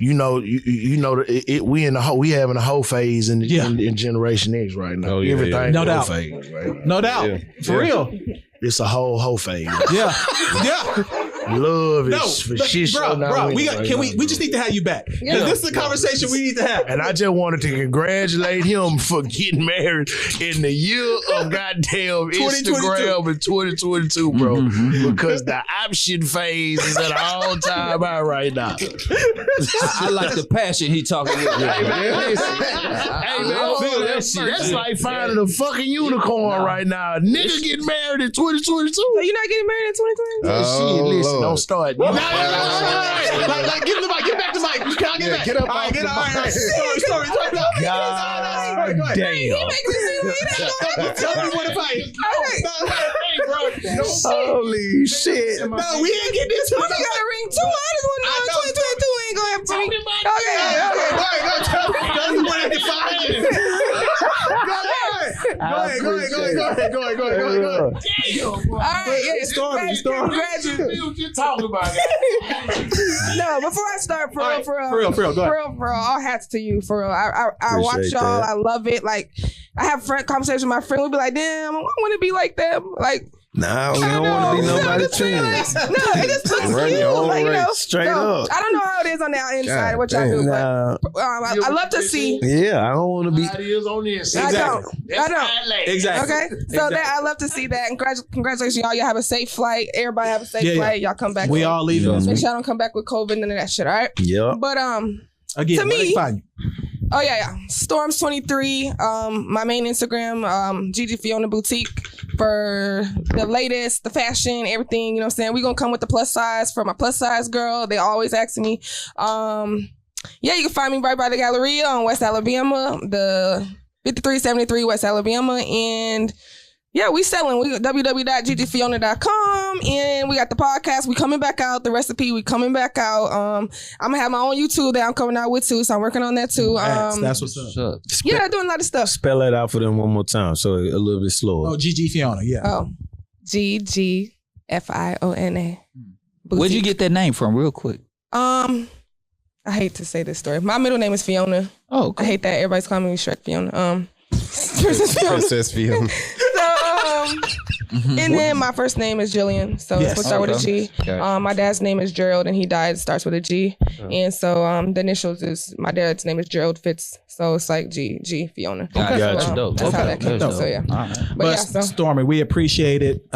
F: We having a whole phase in Generation X right now.
B: Oh, yeah,
F: Everything
D: No
F: whole
D: doubt.
F: phase right now.
D: No doubt. For real.
F: It's a whole phase.
D: Yeah. Yeah.
F: Love is for shit.
D: Bro, we just need to have you back. Because this is a conversation we need to have.
F: And I just wanted to congratulate him for getting married in the year of goddamn Instagram in 2022, bro. Because the option phase is at an all-time high right now.
A: I like the passion he talking with.
F: Hey, man, listen. That's like finding a fucking unicorn right now. Nigga getting married in 2022.
E: So you're not getting married in 2020?
F: Shit, listen,
C: Lord.
F: don't start.
D: Like, give the mic. Get back to Mike. Can I get back?
C: Get up
D: All right,
C: off
D: get
C: the
D: all right.
C: mic.
D: Story.
F: God
D: Go ahead.
F: damn.
E: He making it seem like
D: Tell me what to fight.
B: Holy shit.
D: No, we ain't get this.
E: I got a ring too. I just want to know 2022 ain't gonna happen to me. Okay.
D: Tell me what I can find. Go ahead.
E: All right, yeah.
D: Stormy.
E: Congratulations.
F: You talking about it.
E: No, before I start, for real,
D: For real, go ahead.
E: all hats to you, for real. I watch
B: Appreciate
E: y'all.
B: that.
E: I love it. Like, I have conversations with my friend. We'll be like, damn, I want to be like them. Like,
B: Nah, we don't want to be nobody's
E: No,
B: trends.
E: it just looks
B: Run
E: cute.
B: your own
E: Like,
B: race, straight up.
E: I don't know how it is on the inside,
B: God
E: what y'all do,
B: damn.
E: but I love to see.
B: Yeah, I don't want to be.
F: It is on the inside.
E: I don't.
D: Exactly.
E: Okay, so that I love to see that. And congratulations, y'all. Y'all have a safe flight. Everybody have a safe flight. Y'all come back.
D: We all leaving.
E: Make sure y'all don't come back with COVID and that shit. All right.
B: Yep.
E: But
D: Again,
E: To
D: where they
E: me-
D: find you?
E: Oh yeah. Storms23. My main Instagram, Gigi Fiona Boutique, for the latest, the fashion, everything. You know what I'm saying? We're gonna come with the plus size for my plus size girl. They always asking me. Yeah, you can find me right by the Galleria on West Alabama, the 5373 West Alabama, and yeah, we selling. We www.gigifiona.com, and we got the podcast. We coming back out. The recipe, we coming back out. I'm gonna have my own YouTube that I'm coming out with too, so I'm working on that too.
D: That's what's up.
E: Yeah, doing a lot of stuff.
B: Spell it out for them one more time, so a little bit slower.
D: Oh, Gigi Fiona, yeah.
E: Oh, GGFIONA.
G: Where'd you get that name from, real quick?
E: I hate to say this story. My middle name is Fiona.
G: Oh, okay.
E: I hate that everybody's calling me Shrek Fiona. Princess Fiona. And then my first name is Jillian, so it's start with a G. My dad's name is Gerald, and he died. It starts with a G, and so the initials is my dad's name is Gerald Fitz, so it's like G Fiona.
G: Okay,
E: so, that's how that came. So yeah,
D: but yeah, Stormy, we appreciate it.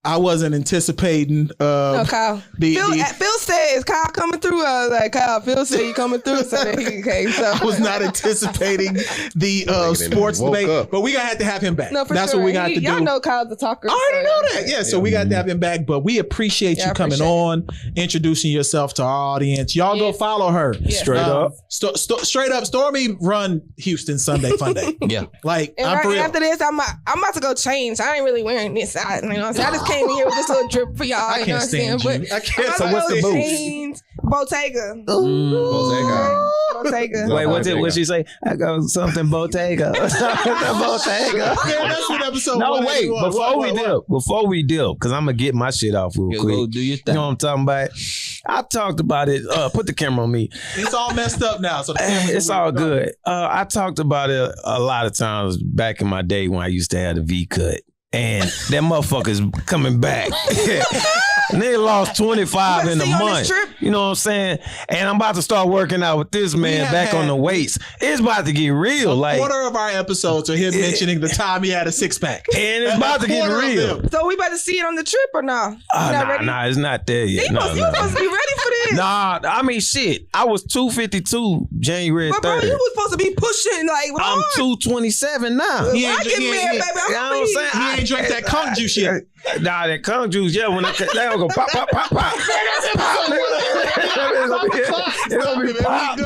D: I wasn't anticipating.
E: No, Kyle. Phil says Kyle coming through. I was like, Kyle, Phil said you coming through. So then he came. So
D: I was not anticipating the sports debate, but we gonna have to have him back.
E: No, for
D: That's
E: sure.
D: what we got to do.
E: Y'all know Kyle's the talker.
D: I already know that. Yeah, so we got to have him back. But we appreciate you coming on, introducing yourself to our audience. Y'all go follow her.
B: Straight up.
D: Straight up. Stormy run Houston Sunday Funday.
G: Yeah.
D: Like,
E: and
D: I'm for real.
E: after this, I'm about to go change. I ain't really wearing this. I just came in here with this little drip for y'all.
D: I can't stand you. I can't.
E: So
D: what's the
E: boots? Bottega. Bottega.
B: Wait, what'd she say? I got something Bottega. Bottega.
D: Man, that's what episode.
B: No, wait. Before we deal, because I'm gonna get my shit off real quick.
G: Go do your thing.
B: You know what I'm talking about? I talked about it. Put the camera on me.
D: It's all messed up now, so
B: it's all good. I talked about it a lot of times back in my day when I used to have the V cut. And that motherfucker's coming back. And they lost 25 in a month. You know what I'm saying? And I'm about to start working out with this man back on the weights. It's about to get real. Like,
D: quarter of our episodes are him mentioning the time he had a six pack.
B: And it's about to get real.
E: So we about to see it on the trip or no?
B: Nah, it's not there yet.
E: You supposed to be ready for this.
B: Nah, I mean, shit. I was 252 January 3rd.
E: But bro, you was supposed to be pushing like hard.
B: I'm 227 now.
E: He ain't getting mad, baby.
B: You know what I'm saying?
D: He ain't drink that conch juice yet.
B: Nah, that conch juice, yeah. When they go pop, pop, pop, pop. It's gonna be pop.